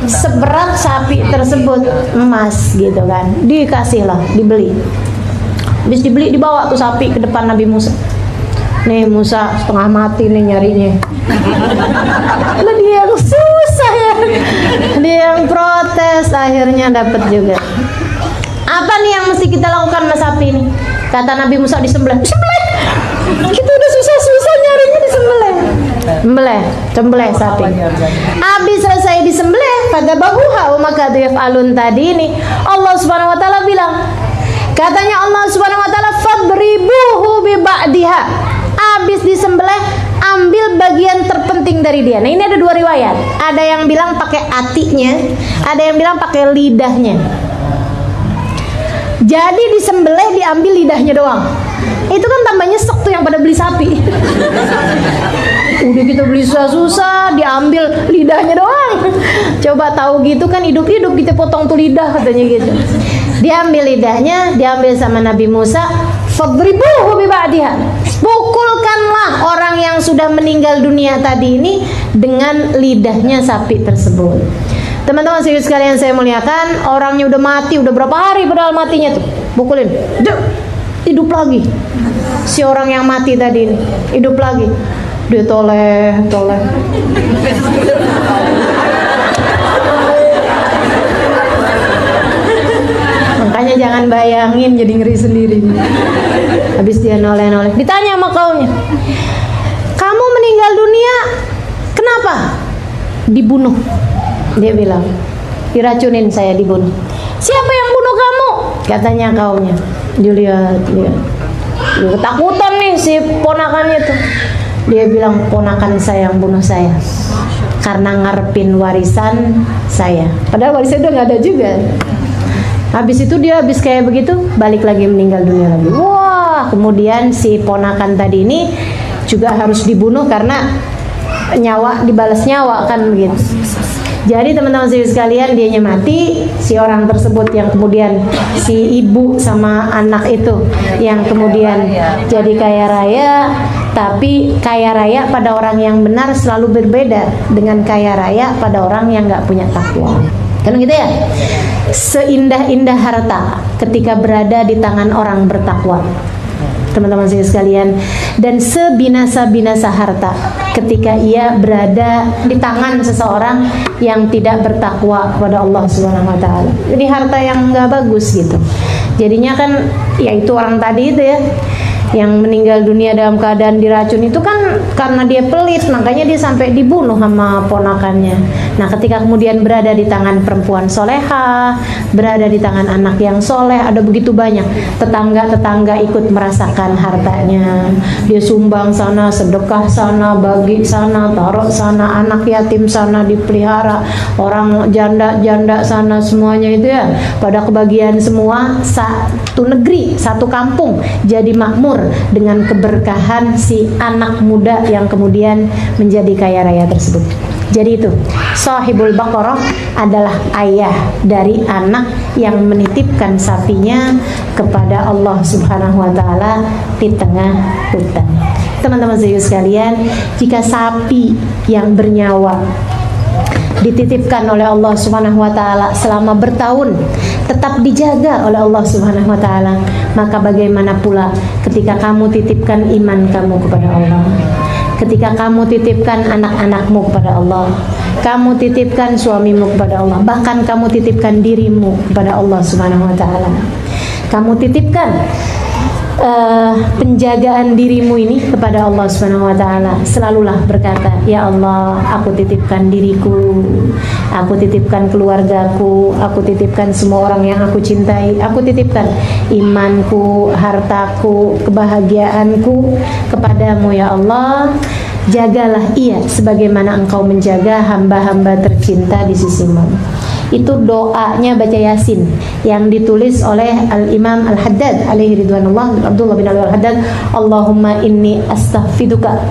Speaker 1: seberat sapi tersebut, emas gitu kan. Dikasihlah, dibeli. Habis dibeli, dibawa tuh sapi ke depan Nabi Musa. Nih Musa setengah mati nih nyarinya. Lah dia yang susah ya. Dia yang protes, akhirnya dapat juga. Apa nih yang mesti kita lakukan sama sapi ini? Kata Nabi Musa, disembelih. Disembelih. Kita udah susah-susah nyarinya, disembelih. Sembelih sapi. Habis selesai disembelih, pada bahuha maka yaf'alun tadi ini Allah Subhanahu wa taala bilang, katanya Allah Subhanahu wa taala, fadribuhu bi ba'diha. Habis disembelih, ambil bagian terpenting dari dia. Nah, ini ada dua riwayat. Ada yang bilang pakai atinya, ada yang bilang pakai lidahnya. Jadi disembelih, diambil lidahnya doang. Itu kan tambah nyesek tuh yang pada beli sapi. Udah kita beli susah-susah, diambil lidahnya doang. Coba tahu gitu kan, hidup-hidup kita potong tuh lidah, katanya gitu. Diambil lidahnya, diambil sama Nabi Musa. Fadribuhu bi ba'diha. Pukulkanlah orang yang sudah meninggal dunia tadi ini dengan lidahnya sapi tersebut. Teman-teman sekalian saya muliakan, orangnya udah mati, udah berapa hari padahal matinya tuh. Pukulin. Hidup lagi. Si orang yang mati tadi ini hidup lagi. Dia toleh. Makanya jangan bayangin, jadi ngeri sendiri. Habis dia noleh. Ditanya sama kaumnya, kamu meninggal dunia kenapa? Dibunuh. Dia bilang, diracunin saya, dibunuh. Siapa yang bunuh kamu? Katanya kaumnya. Dia lihat. Dia ketakutan nih si ponakannya tuh. Dia bilang, ponakan saya yang bunuh saya karena ngarepin warisan saya. Padahal warisan udah nggak ada juga. Habis itu dia habis kayak begitu, balik lagi meninggal dunia lagi. Wah, kemudian si ponakan tadi ini juga harus dibunuh karena nyawa dibalas nyawa kan begitu. Jadi teman-teman sekalian, dianya mati, si orang tersebut yang kemudian si ibu sama anak itu yang kemudian jadi kaya raya. Tapi kaya raya pada orang yang benar selalu berbeda dengan kaya raya pada orang yang nggak punya takwa. Kan gitu ya. Seindah-indah harta ketika berada di tangan orang bertakwa. teman-teman sekalian. Dan sebinasa-binasa harta ketika ia berada di tangan seseorang yang tidak bertakwa kepada Allah Subhanahu wa taala. Jadi harta yang enggak bagus gitu. Jadinya kan ya itu orang tadi itu ya, yang meninggal dunia dalam keadaan diracun itu kan karena dia pelit, makanya dia sampai dibunuh sama ponakannya. Nah, ketika kemudian berada di tangan perempuan soleha, berada di tangan anak yang soleh, ada begitu banyak tetangga-tetangga ikut merasakan hartanya. Dia sumbang sana, sedekah sana, bagi sana, taruh sana, anak yatim sana dipelihara, orang janda-janda sana, semuanya itu ya pada kebagian semua. Satu negeri, satu kampung jadi makmur dengan keberkahan si anak muda yang kemudian menjadi kaya raya tersebut. Jadi itu Sahibul Baqarah adalah ayah dari anak yang menitipkan sapinya kepada Allah Subhanahu wa taala di tengah hutan. Teman-teman sekalian, jika sapi yang bernyawa dititipkan oleh Allah Subhanahu wa taala selama bertahun, tetap dijaga oleh Allah Subhanahu wa taala, maka bagaimana pula ketika kamu titipkan iman kamu kepada Allah, ketika kamu titipkan anak-anakmu kepada Allah, kamu titipkan suamimu kepada Allah, bahkan kamu titipkan dirimu kepada Allah Subhanahu wa taala. Kamu titipkan penjagaan dirimu ini kepada Allah Subhanahu wa taala. Selalulah berkata, ya Allah, aku titipkan diriku, aku titipkan keluargaku, aku titipkan semua orang yang aku cintai, aku titipkan imanku, hartaku, kebahagiaanku kepadamu ya Allah. Jagalah ia sebagaimana engkau menjaga hamba-hamba tercinta di sisimu. Itu doanya baca Yasin yang ditulis oleh Al-Imam Al-Haddad alaihi ridwanullah, Abdullah bin Al-Haddad. Allahumma inni astaghfiruka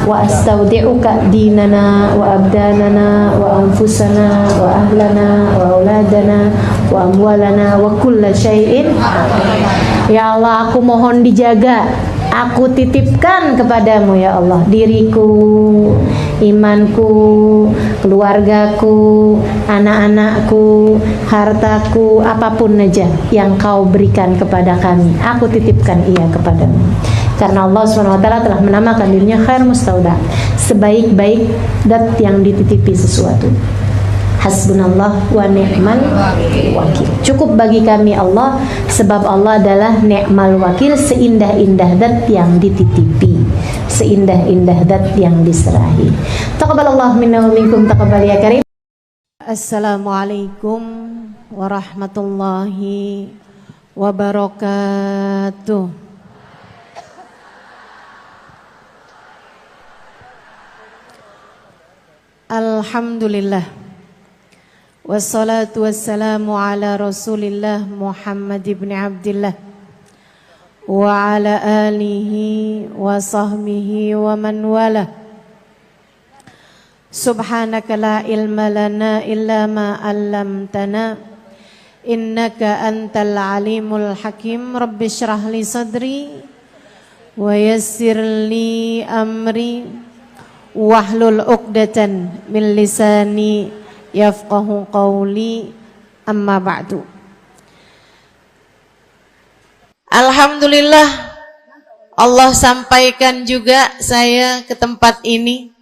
Speaker 1: wa astaudi'uka dinana wa abdanana wa anfusana wa ahlana wa auladana wa amwalana wa kulla syai'in. Ya Allah, aku mohon dijaga, aku titipkan kepadamu ya Allah diriku, imanku, keluargaku, anak-anakku, hartaku, apapun saja yang kau berikan kepada kami, aku titipkan ia kepadamu. Karena Allah SWT telah menamakan dirinya khair mustauda, sebaik-baik dat yang dititipi sesuatu. Hasbunallah wa ni'mal wakil. Cukup bagi kami Allah, sebab Allah adalah ni'mal wakil, seindah-indah dat yang dititipi, seindah-indah dat yang diserahi. Taqabbalallahu minna wa minkum, taqabbal ya karim. Assalamualaikum warahmatullahi wabarakatuh. Alhamdulillah, wassalatu wassalamu ala Rasulillah Muhammad ibn Abdillah wa ala alihi wa sahbihi wa man wala. Subhanaka la ilma lana illa ma 'allamtana innaka antal alimul hakim. Rabbi shrah li sadri wa yassir li amri wahlul 'uqdatan min lisani yafqahu qawli, amma ba'du. Alhamdulillah, Allah sampaikan juga saya ke tempat ini,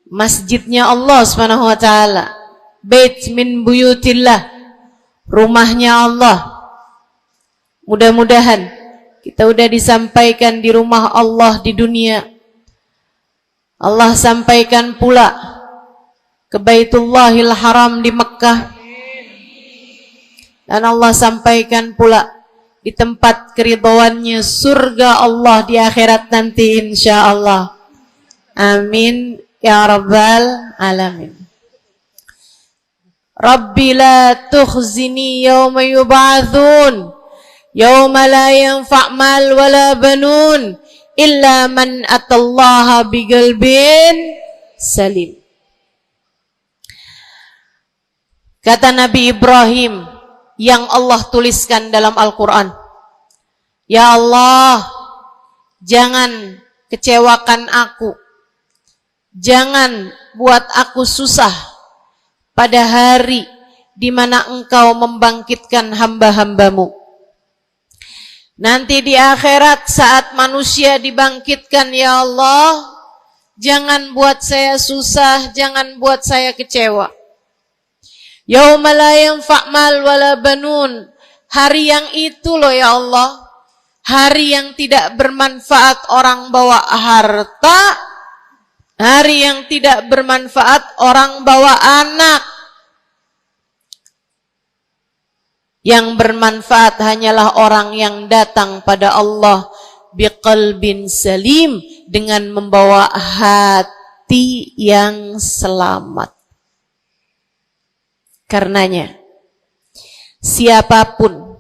Speaker 1: masjidnya Allah Subhanahu wa taala, bait min buyutillah, rumahnya Allah. Mudah-mudahan kita udah disampaikan di rumah Allah di dunia, Allah sampaikan pula ke Baitullahil Haram di Mekkah, dan Allah sampaikan pula di tempat keridhaannya surga Allah di akhirat nanti insyaallah. Amin ya rabbal alamin. Rabbi la tukhzini yawma yub'atsun yawma la yanfa' mal wala banun illa man atallaha biqalbin salim. Kata Nabi Ibrahim yang Allah tuliskan dalam Al-Quran, ya Allah, jangan kecewakan aku, jangan buat aku susah pada hari di mana engkau membangkitkan hamba-hambamu.
Speaker 2: Nanti di akhirat saat manusia dibangkitkan, ya Allah, jangan buat saya susah, jangan buat saya kecewa. Yauma la yanfa' mal wala banun. Hari yang itu loh ya Allah, hari yang tidak bermanfaat orang bawa harta, hari yang tidak bermanfaat orang bawa anak. Yang bermanfaat hanyalah orang yang datang pada Allah biqalbin salim, dengan membawa hati yang selamat. Karenanya siapapun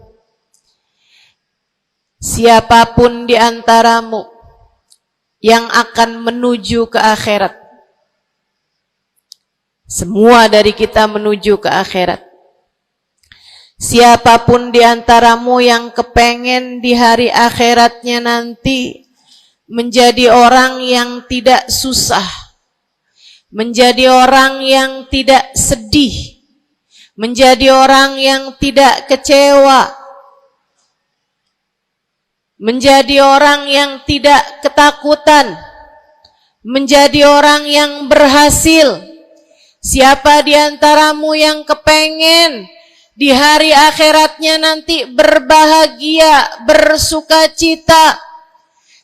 Speaker 2: di antaramu yang akan menuju ke akhirat, semua dari kita menuju ke akhirat. Siapapun di antaramu yang kepengen di hari akhiratnya nanti menjadi orang yang tidak susah, menjadi orang yang tidak sedih, menjadi orang yang tidak kecewa, menjadi orang yang tidak ketakutan, menjadi orang yang berhasil. Siapa di antaramu yang kepengen di hari akhiratnya nanti berbahagia, bersukacita?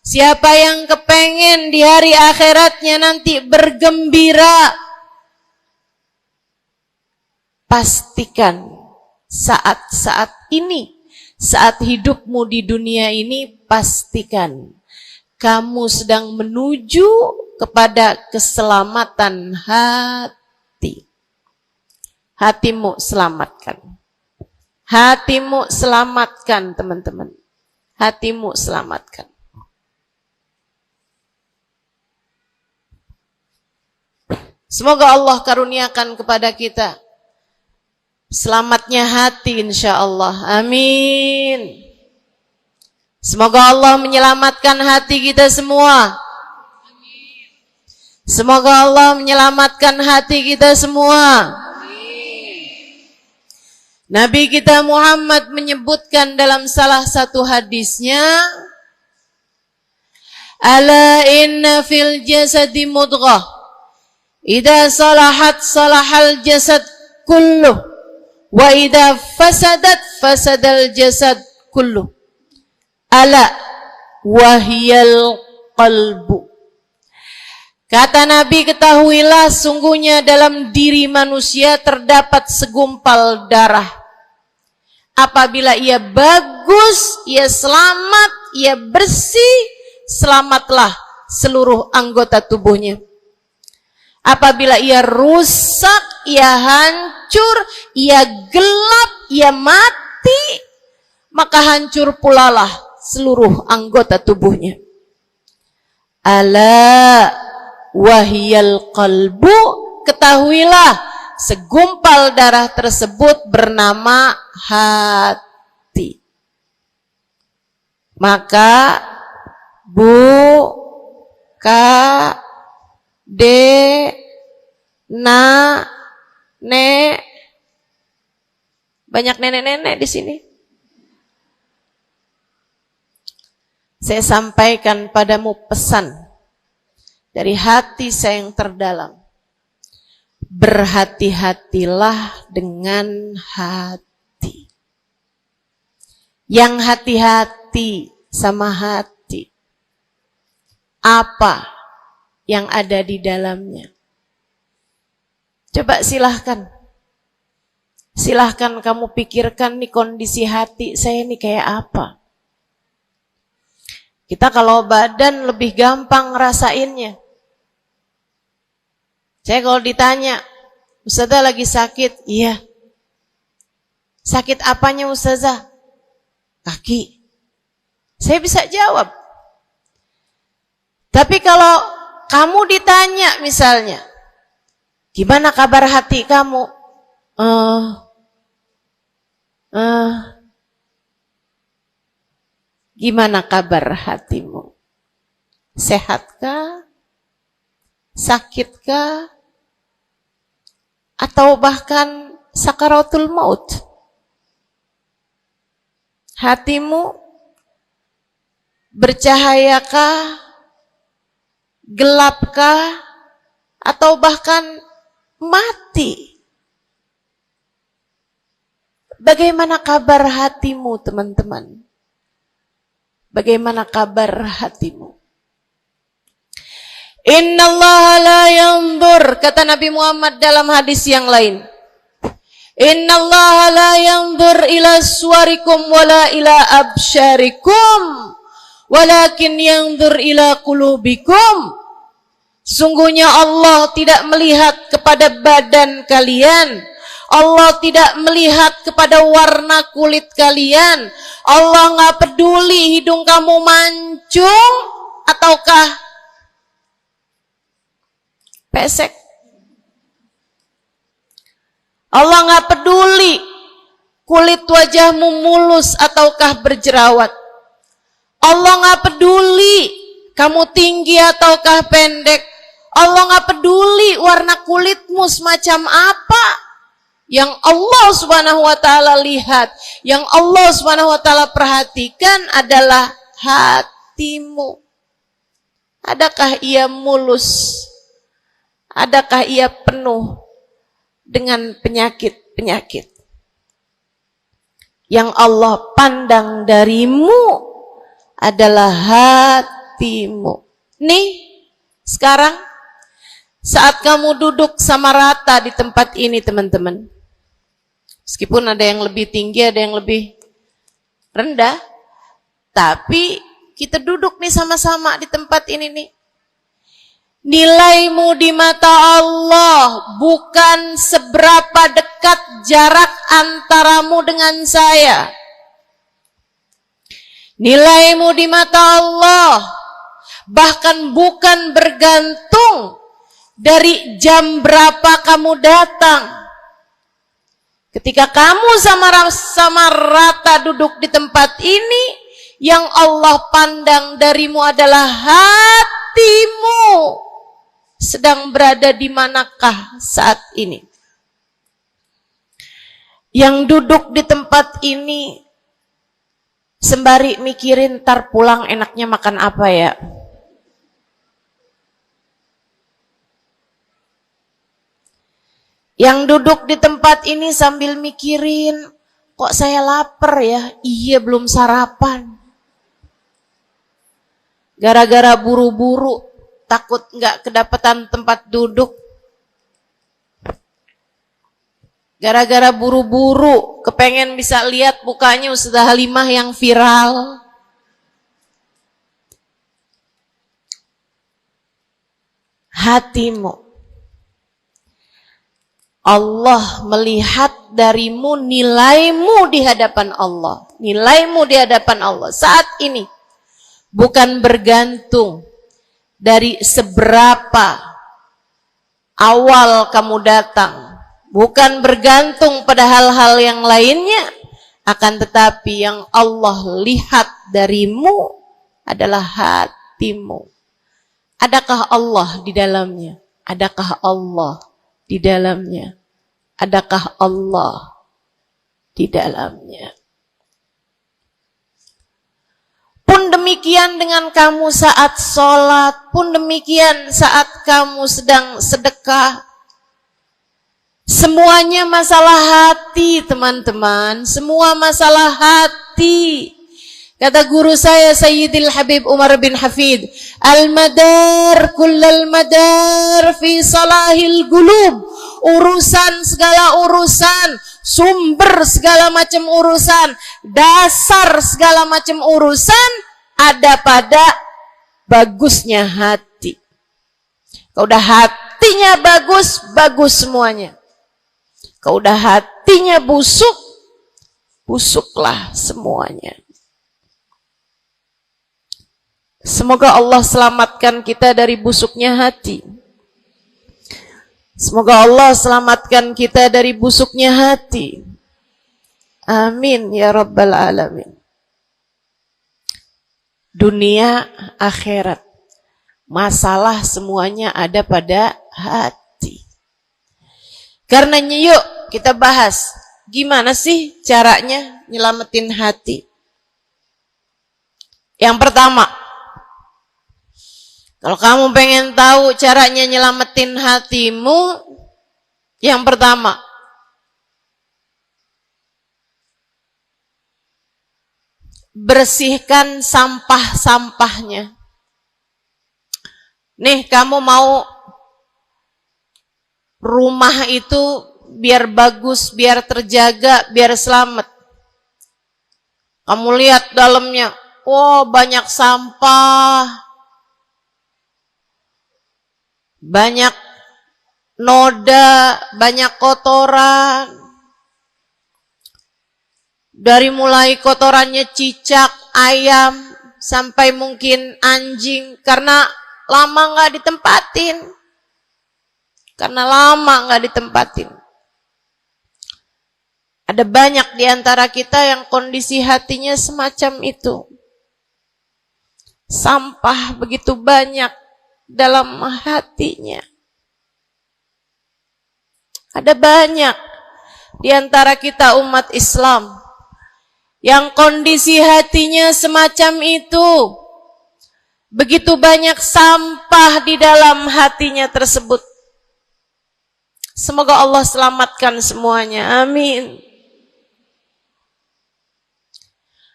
Speaker 2: Siapa yang kepengen di hari akhiratnya nanti bergembira? Pastikan saat-saat ini, saat hidupmu di dunia ini, pastikan kamu sedang menuju kepada keselamatan hati. Hatimu selamatkan. Hatimu selamatkan, teman-teman. Hatimu selamatkan. Semoga Allah karuniakan kepada kita selamatnya hati, insya Allah. Amin. Semoga Allah menyelamatkan hati kita semua. Semoga Allah menyelamatkan hati kita semua. Nabi kita Muhammad menyebutkan dalam salah satu hadisnya, ala inna fil jasadi mudghah, idza salahat salahal jasad kulluh, wa idza fasadat fasadal jasad kulluh, ala wahiyal qalbu. Kata Nabi, ketahuilah sungguhnya dalam diri manusia terdapat segumpal darah. Apabila ia bagus, ia selamat, ia bersih, selamatlah seluruh anggota tubuhnya. Apabila ia rusak, ia hancur, ia gelap, ia mati, maka hancur pulalah seluruh anggota tubuhnya. Ala wahiyal qalbu, ketahuilah segumpal darah tersebut bernama hati. Maka bu, ka, de, na, ne, banyak nenek-nenek di sini. Saya sampaikan padamu pesan dari hati saya yang terdalam. Berhati-hatilah dengan hati. Yang hati-hati sama hati, apa yang ada di dalamnya? Coba silahkan kamu pikirkan nih, kondisi hati saya ini kayak apa. Kita kalau badan lebih gampang ngerasainnya. Saya kalau ditanya, Ustazah lagi sakit? Iya. Sakit apanya Ustazah? Kaki. Saya bisa jawab. Tapi kalau kamu ditanya misalnya, gimana kabar hati kamu? Gimana kabar hatimu? Sehatkah? Sakitkah? Atau bahkan sakaratul maut? Hatimu Bercahayakah? Gelapkah? Atau bahkan mati? Bagaimana kabar hatimu, teman-teman? Bagaimana kabar hatimu? Innallaha la yanzur, kata Nabi Muhammad dalam hadis yang lain. Innallaha la yanzur ila suwarikum wala ila absyarikum, walakin yanzur ila qulubikum. Sungguhnya Allah tidak melihat kepada badan kalian. Allah tidak melihat kepada warna kulit kalian. Allah nggak peduli hidung kamu mancung ataukah pesek. Allah nggak peduli kulit wajahmu mulus ataukah berjerawat. Allah nggak peduli kamu tinggi ataukah pendek. Allah nggak peduli warna kulitmu semacam apa. Yang Allah Subhanahu wa taala lihat, yang Allah Subhanahu wa taala perhatikan adalah hatimu. Adakah ia mulus? Adakah ia penuh dengan penyakit-penyakit? Yang Allah pandang darimu adalah hatimu. Nih, sekarang saat kamu duduk sama rata di tempat ini, teman-teman. Meskipun ada yang lebih tinggi, ada yang lebih rendah, tapi kita duduk nih sama-sama di tempat ini nih. Nilaimu di mata Allah bukan seberapa dekat jarak antaramu dengan saya. Nilaimu di mata Allah bahkan bukan bergantung dari jam berapa kamu datang. Ketika kamu sama rata duduk di tempat ini, yang Allah pandang darimu adalah hatimu. Sedang berada di manakah saat ini? Yang duduk di tempat ini sembari mikirin ntar pulang enaknya makan apa ya? Yang duduk di tempat ini sambil mikirin, kok saya lapar ya? Iya, belum sarapan. Gara-gara buru-buru, takut nggak kedapatan tempat duduk. Gara-gara buru-buru, kepengen bisa lihat mukanya Ustazah Halimah yang viral. Hatimu. Allah melihat darimu, nilaimu di hadapan Allah. Nilaimu di hadapan Allah saat ini bukan bergantung dari seberapa awal kamu datang, bukan bergantung pada hal-hal yang lainnya, akan tetapi yang Allah lihat darimu adalah hatimu. Adakah Allah di dalamnya? Adakah Allah di dalamnya? Adakah Allah di dalamnya? Pun demikian dengan kamu saat sholat, pun demikian saat kamu sedang sedekah. Semuanya masalah hati, teman-teman. Semua masalah hati. Kata guru saya Sayyidil Habib Umar bin Hafid, al-madar kullal madar fi salahil gulub. Urusan segala urusan, sumber segala macam urusan, dasar segala macam urusan ada pada bagusnya hati. Kalau udah hatinya bagus, bagus semuanya. Kalau udah hatinya busuk, busuklah semuanya. Semoga Allah selamatkan kita dari busuknya hati. Semoga Allah selamatkan kita dari busuknya hati. Amin ya rabbal alamin. Dunia, akhirat, masalah semuanya ada pada hati. Karenanya yuk kita bahas gimana sih caranya nyelamatin hati. Yang pertama, kalau kamu pengen tahu caranya nyelamatin hatimu, yang pertama, bersihkan sampah-sampahnya. Nih, kamu mau rumah itu biar bagus, biar terjaga, biar selamat. Kamu lihat dalamnya, oh banyak sampah, banyak noda, banyak kotoran. Dari mulai kotorannya cicak, ayam, sampai mungkin anjing, karena lama nggak ditempatin. Karena lama nggak ditempatin. Ada banyak di antara kita yang kondisi hatinya semacam itu. Sampah begitu banyak dalam hatinya. Ada banyak di antara kita umat Islam yang kondisi hatinya semacam itu. Begitu banyak sampah di dalam hatinya tersebut. Semoga Allah selamatkan semuanya. Amin.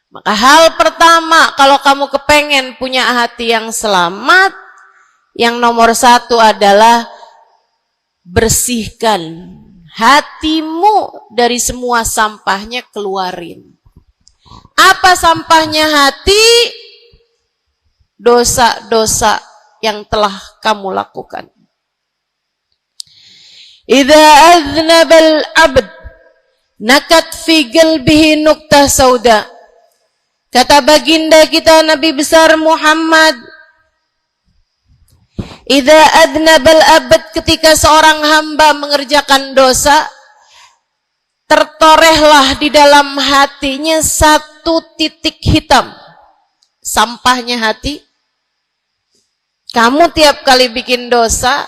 Speaker 2: Maka hal pertama, kalau kamu kepengen punya hati yang selamat, yang nomor satu adalah bersihkan hatimu dari semua sampahnya, keluarin. Apa sampahnya hati? Dosa-dosa yang telah kamu lakukan. Idza aznabal abd nakat fi qalbihi nuqtah sauda. Kata baginda kita Nabi besar Muhammad, idza adnabal abd, ketika seorang hamba mengerjakan dosa, tertorehlah di dalam hatinya satu titik hitam. Sampahnya hati. Kamu tiap kali bikin dosa,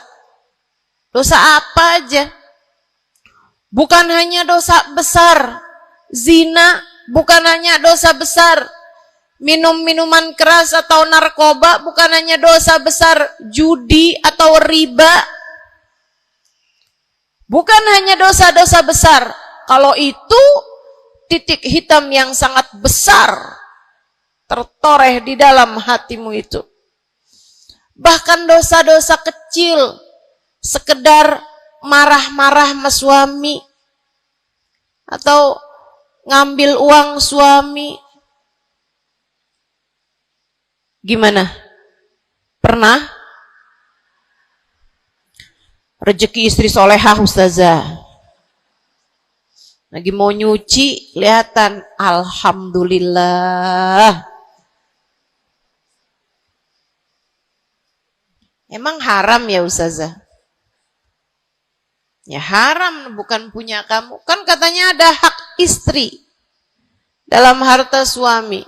Speaker 2: dosa apa aja? Bukan hanya dosa besar, zina, bukan hanya dosa besar, minum minuman keras atau narkoba, bukan hanya dosa besar, judi atau riba, bukan hanya dosa-dosa besar. Kalau itu titik hitam yang sangat besar tertoreh di dalam hatimu itu. Bahkan dosa-dosa kecil, sekedar marah-marah sama suami atau ngambil uang suami. Gimana? Pernah? Rezeki istri solehah ustazah. Lagi mau nyuci, kelihatan, alhamdulillah. Emang haram ya ustazah? Ya haram, bukan punya kamu. Kan katanya ada hak istri dalam harta suami.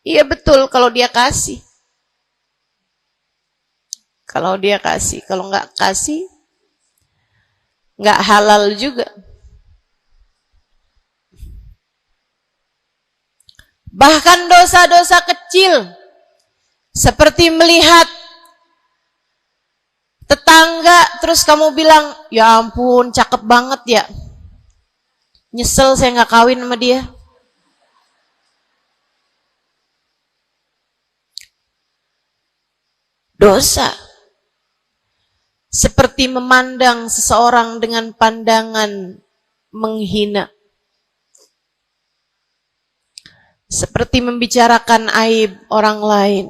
Speaker 2: Iya betul kalau dia kasih. Kalau dia kasih, kalau nggak kasih, nggak halal juga. Bahkan dosa-dosa kecil, seperti melihat tetangga, terus kamu bilang, ya ampun, cakep banget ya. Nyesel saya nggak kawin sama dia. Dosa. Seperti memandang seseorang dengan pandangan menghina. Seperti membicarakan aib orang lain.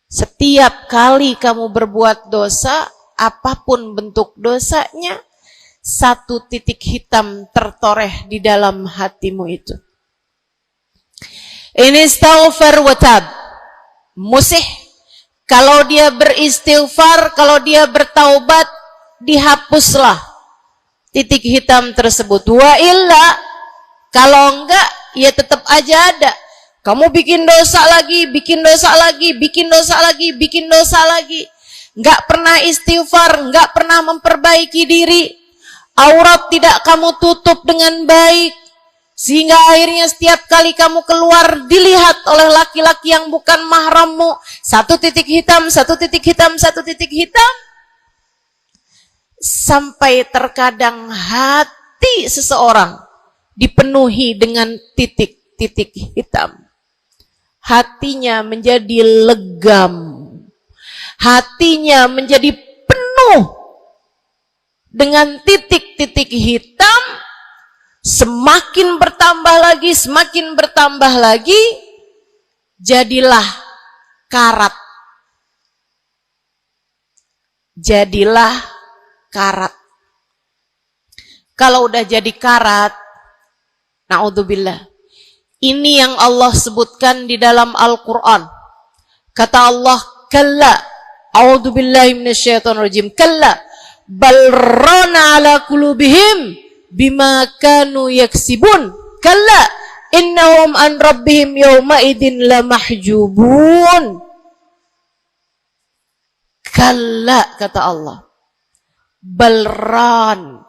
Speaker 2: Setiap kali kamu berbuat dosa, apapun bentuk dosanya, satu titik hitam tertoreh di dalam hatimu itu. Ini istighfar wa tab. Musih, kalau dia beristighfar, kalau dia bertaubat, dihapuslah titik hitam tersebut. Wa illa, kalau enggak, ya tetap aja ada. Kamu bikin dosa lagi, bikin dosa lagi, bikin dosa lagi, bikin dosa lagi. Enggak pernah istighfar, enggak pernah memperbaiki diri. Aurat tidak kamu tutup dengan baik. Sehingga akhirnya setiap kali kamu keluar dilihat oleh laki-laki yang bukan mahrammu. Satu titik hitam, satu titik hitam, satu titik hitam. Sampai terkadang hati seseorang dipenuhi dengan titik-titik hitam. Hatinya menjadi legam. Hatinya menjadi penuh dengan titik-titik hitam. Semakin bertambah lagi, semakin bertambah lagi, jadilah karat. Jadilah karat. Kalau udah jadi karat, na'udzubillah. Ini yang Allah sebutkan di dalam Al-Quran. Kata Allah, kalla, a'udzubillahi minasyaitonirrajim, kalla, balrana ala qulubihim bima kanu yaksibun, kalla, innahum an rabbihim yawma idin lamahjubun. Kalla, kata Allah. Balran,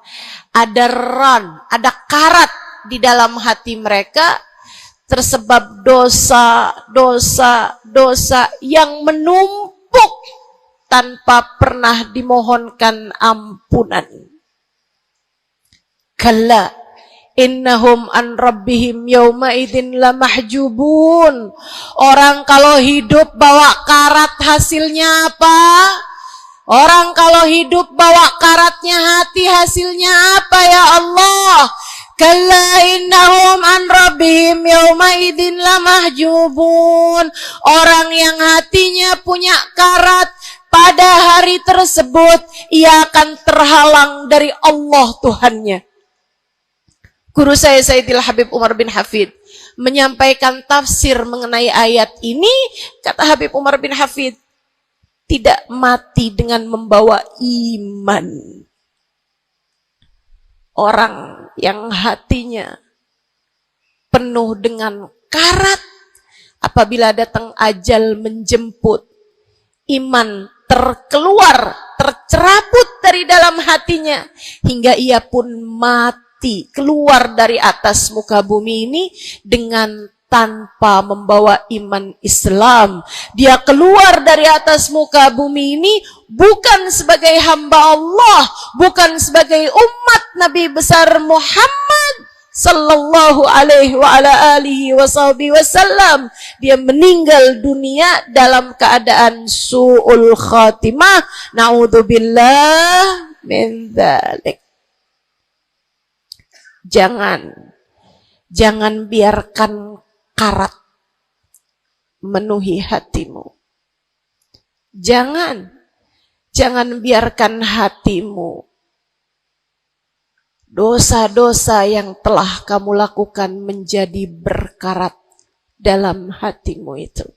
Speaker 2: ada ran, ada karat di dalam hati mereka, tersebab dosa yang menumpuk tanpa pernah dimohonkan ampunan. Kalla innahum an rabbihim yawma idzin lamahjubun. Orang kalau hidup bawa karat hasilnya apa? Orang kalau hidup bawa karatnya hati hasilnya apa ya Allah? Kalla innahum an rabbihim yawma idzin lamahjubun. Orang yang hatinya punya karat, pada hari tersebut ia akan terhalang dari Allah Tuhannya. Guru saya Sayyidil Habib Umar bin Hafid menyampaikan tafsir mengenai ayat ini. Kata Habib Umar bin Hafid, tidak mati dengan membawa iman. Orang yang hatinya penuh dengan karat, apabila datang ajal menjemput, iman terkeluar, tercerabut dari dalam hatinya, hingga ia pun mati, keluar dari atas muka bumi ini dengan tanpa membawa iman Islam. Dia keluar dari atas muka bumi ini bukan sebagai hamba Allah, bukan sebagai umat Nabi besar Muhammad sallallahu alaihi wa ala alihi wasallam. Dia meninggal dunia dalam keadaan su'ul khatimah. Na'udzubillah min dzalik. Jangan biarkan karat memenuhi hatimu. Jangan biarkan hatimu, dosa-dosa yang telah kamu lakukan menjadi berkarat dalam hatimu itu.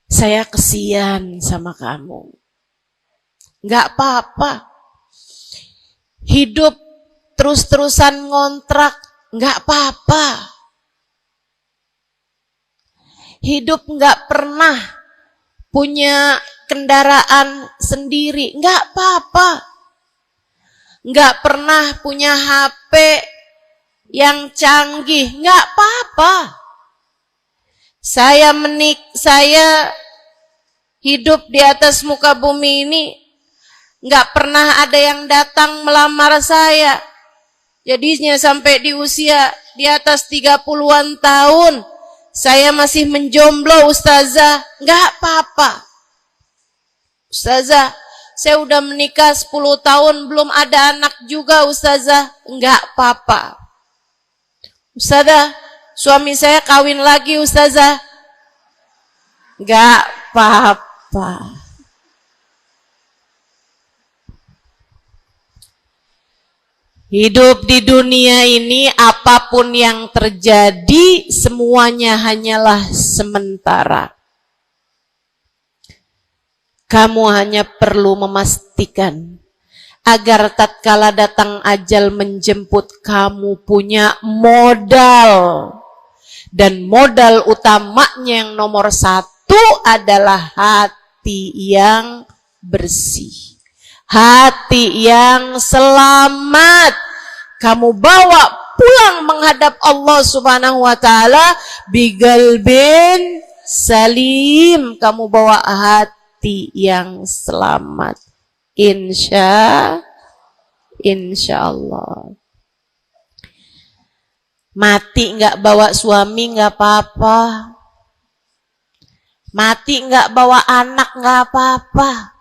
Speaker 2: Saya kesian sama kamu. Enggak apa-apa. Hidup terus-terusan ngontrak, enggak apa-apa. Hidup enggak pernah punya kendaraan sendiri, enggak apa-apa. Enggak pernah punya HP yang canggih, enggak apa-apa. Saya hidup di atas muka bumi ini, enggak pernah ada yang datang melamar saya. Jadinya sampai di usia di atas 30-an tahun, saya masih menjomblo, Ustazah. Enggak apa-apa. Ustazah, saya udah menikah 10 tahun, belum ada anak juga, Ustazah. Enggak apa-apa. Ustazah, suami saya kawin lagi, Ustazah. Enggak apa-apa. Hidup di dunia ini, apapun yang terjadi, semuanya hanyalah sementara. Kamu hanya perlu memastikan agar tatkala datang ajal menjemput, kamu punya modal. Dan modal utamanya yang nomor 1 adalah hati yang bersih. Hati yang selamat. Kamu bawa pulang menghadap Allah Subhanahu wa taala bigalbin salim, kamu bawa hati yang selamat. Insya Allah. Mati nggak bawa suami nggak apa-apa. Mati nggak bawa anak nggak apa-apa.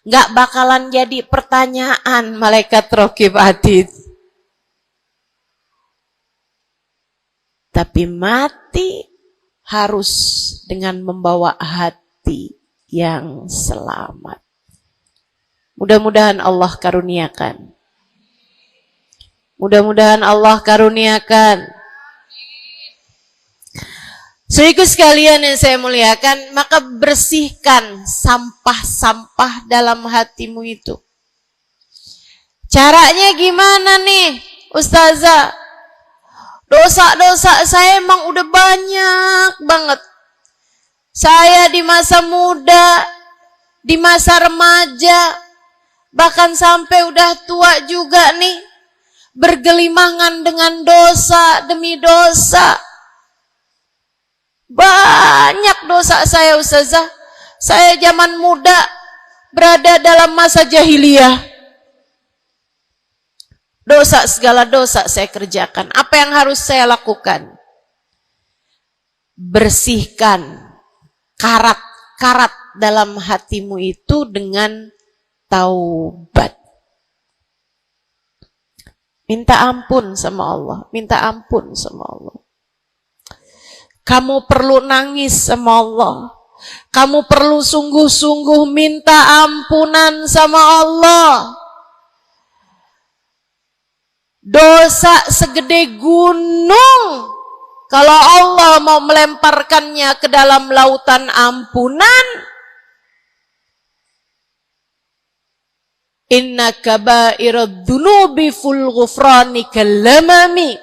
Speaker 2: Nggak bakalan jadi pertanyaan malaikat raqib atid. Tapi mati harus dengan membawa hati yang selamat. Mudah-mudahan Allah karuniakan. Mudah-mudahan Allah karuniakan. Saudaraku sekalian yang saya muliakan, maka bersihkan sampah-sampah dalam hatimu itu. Caranya gimana nih, Ustazah? Dosa-dosa saya emang udah banyak banget. Saya di masa muda, di masa remaja, bahkan sampai udah tua juga nih, bergelimangan dengan dosa demi dosa. Banyak dosa saya, Ustazah. Saya zaman muda berada dalam masa jahiliyah. Dosa, segala dosa saya kerjakan. Apa yang harus saya lakukan? Bersihkan karat-karat dalam hatimu itu dengan taubat. Minta ampun sama Allah. Minta ampun sama Allah. Kamu perlu nangis sama Allah. Kamu perlu sungguh-sungguh minta ampunan sama Allah. Dosa segede gunung, kalau Allah mau melemparkannya ke dalam lautan ampunan, inna kaba'irad dunubi ful ghufrani kallamami.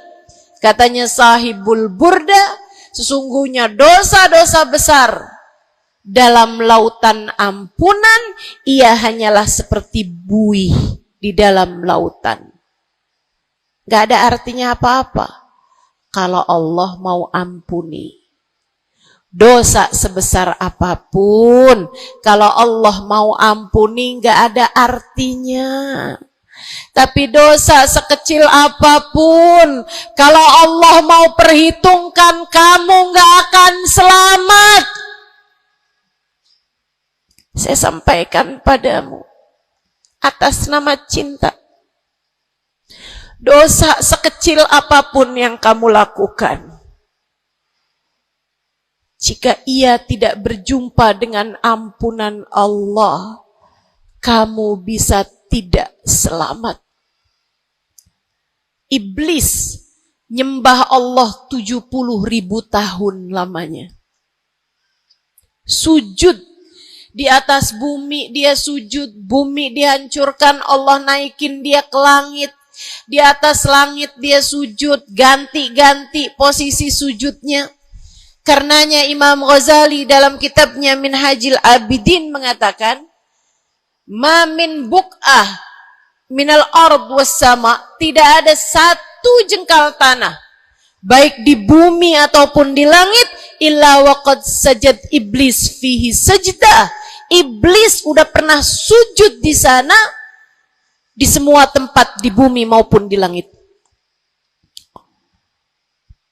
Speaker 2: Katanya Sahibul Burda, sesungguhnya dosa-dosa besar dalam lautan ampunan, ia hanyalah seperti buih di dalam lautan. Gak ada artinya apa-apa kalau Allah mau ampuni. Dosa sebesar apapun, kalau Allah mau ampuni gak ada artinya. Tapi dosa sekecil apapun, kalau Allah mau perhitungkan, kamu gak akan selamat. Saya sampaikan padamu atas nama cinta. Dosa sekecil apapun yang kamu lakukan, jika ia tidak berjumpa dengan ampunan Allah, kamu bisa tidak selamat. Iblis nyembah Allah 70.000 tahun lamanya. Sujud di atas bumi, dia sujud, bumi dihancurkan, Allah naikin dia ke langit. Di atas langit dia sujud, ganti-ganti posisi sujudnya. Karenanya Imam Ghazali dalam kitabnya Minhajil Abidin mengatakan, ma min buk'ah minal ard was sama, tidak ada satu jengkal tanah, baik di bumi ataupun di langit, illa waqad sajad iblis fihi sajdah. Iblis udah pernah sujud di sana, di semua tempat di bumi maupun di langit.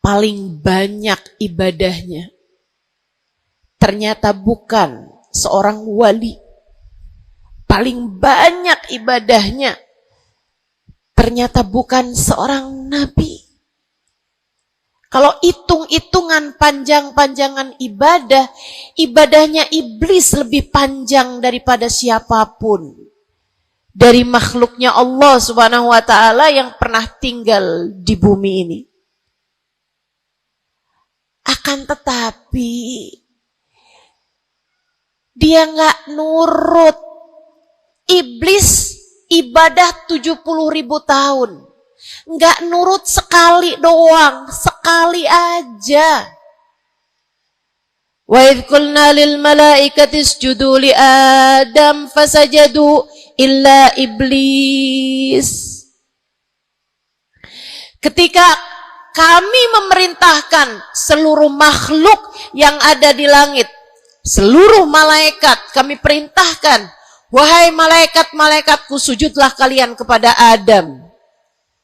Speaker 2: Paling banyak ibadahnya ternyata bukan seorang wali. Paling banyak ibadahnya ternyata bukan seorang nabi. Kalau hitung-hitungan panjang-panjangan ibadah, ibadahnya iblis lebih panjang daripada siapapun dari makhluknya Allah Subhanahu wa ta'ala yang pernah tinggal di bumi ini. Akan tetapi dia nggak nurut. Iblis ibadah 70.000 tahun, nggak nurut sekali doang, sekali aja. Wa idh qulna lil malaikati isjudu li Adam fasajadu illa iblis. Ketika kami memerintahkan seluruh makhluk yang ada di langit, seluruh malaikat kami perintahkan, wahai malaikat-malaikatku, sujudlah kalian kepada Adam.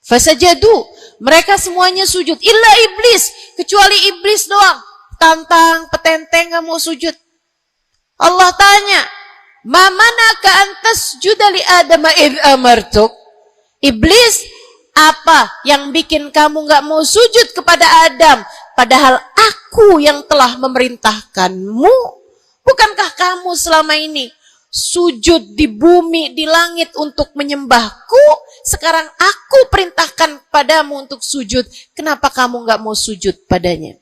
Speaker 2: Fasajadu, mereka semuanya sujud, illa iblis, kecuali iblis doang. Tantang, petenteng gak mau sujud. Allah tanya, ma manaka antas judali Adam id amartuk? Iblis, apa yang bikin kamu gak mau sujud kepada Adam? Padahal aku yang telah memerintahkanmu. Bukankah kamu selama ini sujud di bumi, di langit untuk menyembahku? Sekarang aku perintahkan padamu untuk sujud. Kenapa kamu gak mau sujud padanya?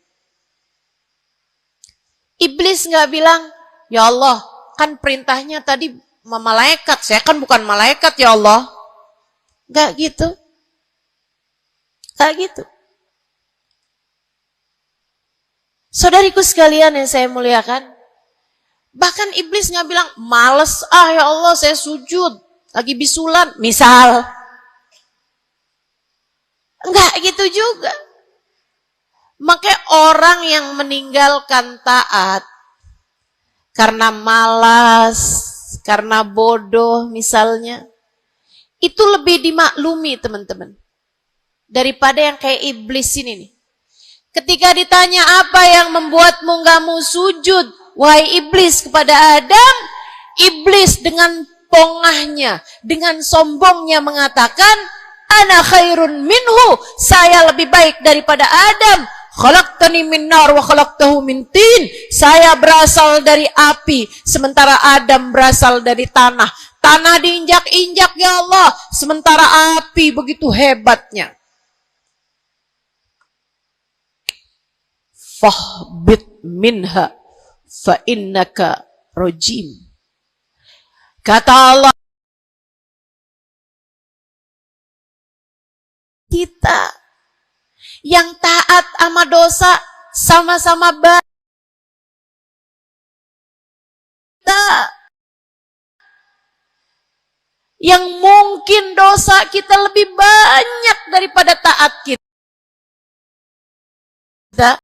Speaker 2: Iblis gak bilang, ya Allah, kan perintahnya tadi malaikat. Saya kan bukan malaikat ya Allah. Gak gitu. Gak gitu. Saudariku sekalian yang saya muliakan, bahkan iblis gak bilang, males ya Allah saya sujud, lagi bisulan, misal. Enggak gitu juga. Makanya orang yang meninggalkan taat karena malas, karena bodoh misalnya, itu lebih dimaklumi teman-teman daripada yang kayak iblis ini nih. Ketika ditanya apa yang membuatmu gak mau sujud, wahai iblis, kepada Adam, iblis dengan pongahnya, dengan sombongnya mengatakan, ana khairun minhu, saya lebih baik daripada Adam. Khalaqtani min nar wa khalaqtahu min tin. Saya berasal dari api, sementara Adam berasal dari tanah. Tanah diinjak-injak ya Allah, sementara api begitu hebatnya. Fahbit minha fa innaka rajim. Kata Allah, kita yang taat sama dosa sama-sama baik. Yang mungkin dosa kita lebih banyak daripada taat kita.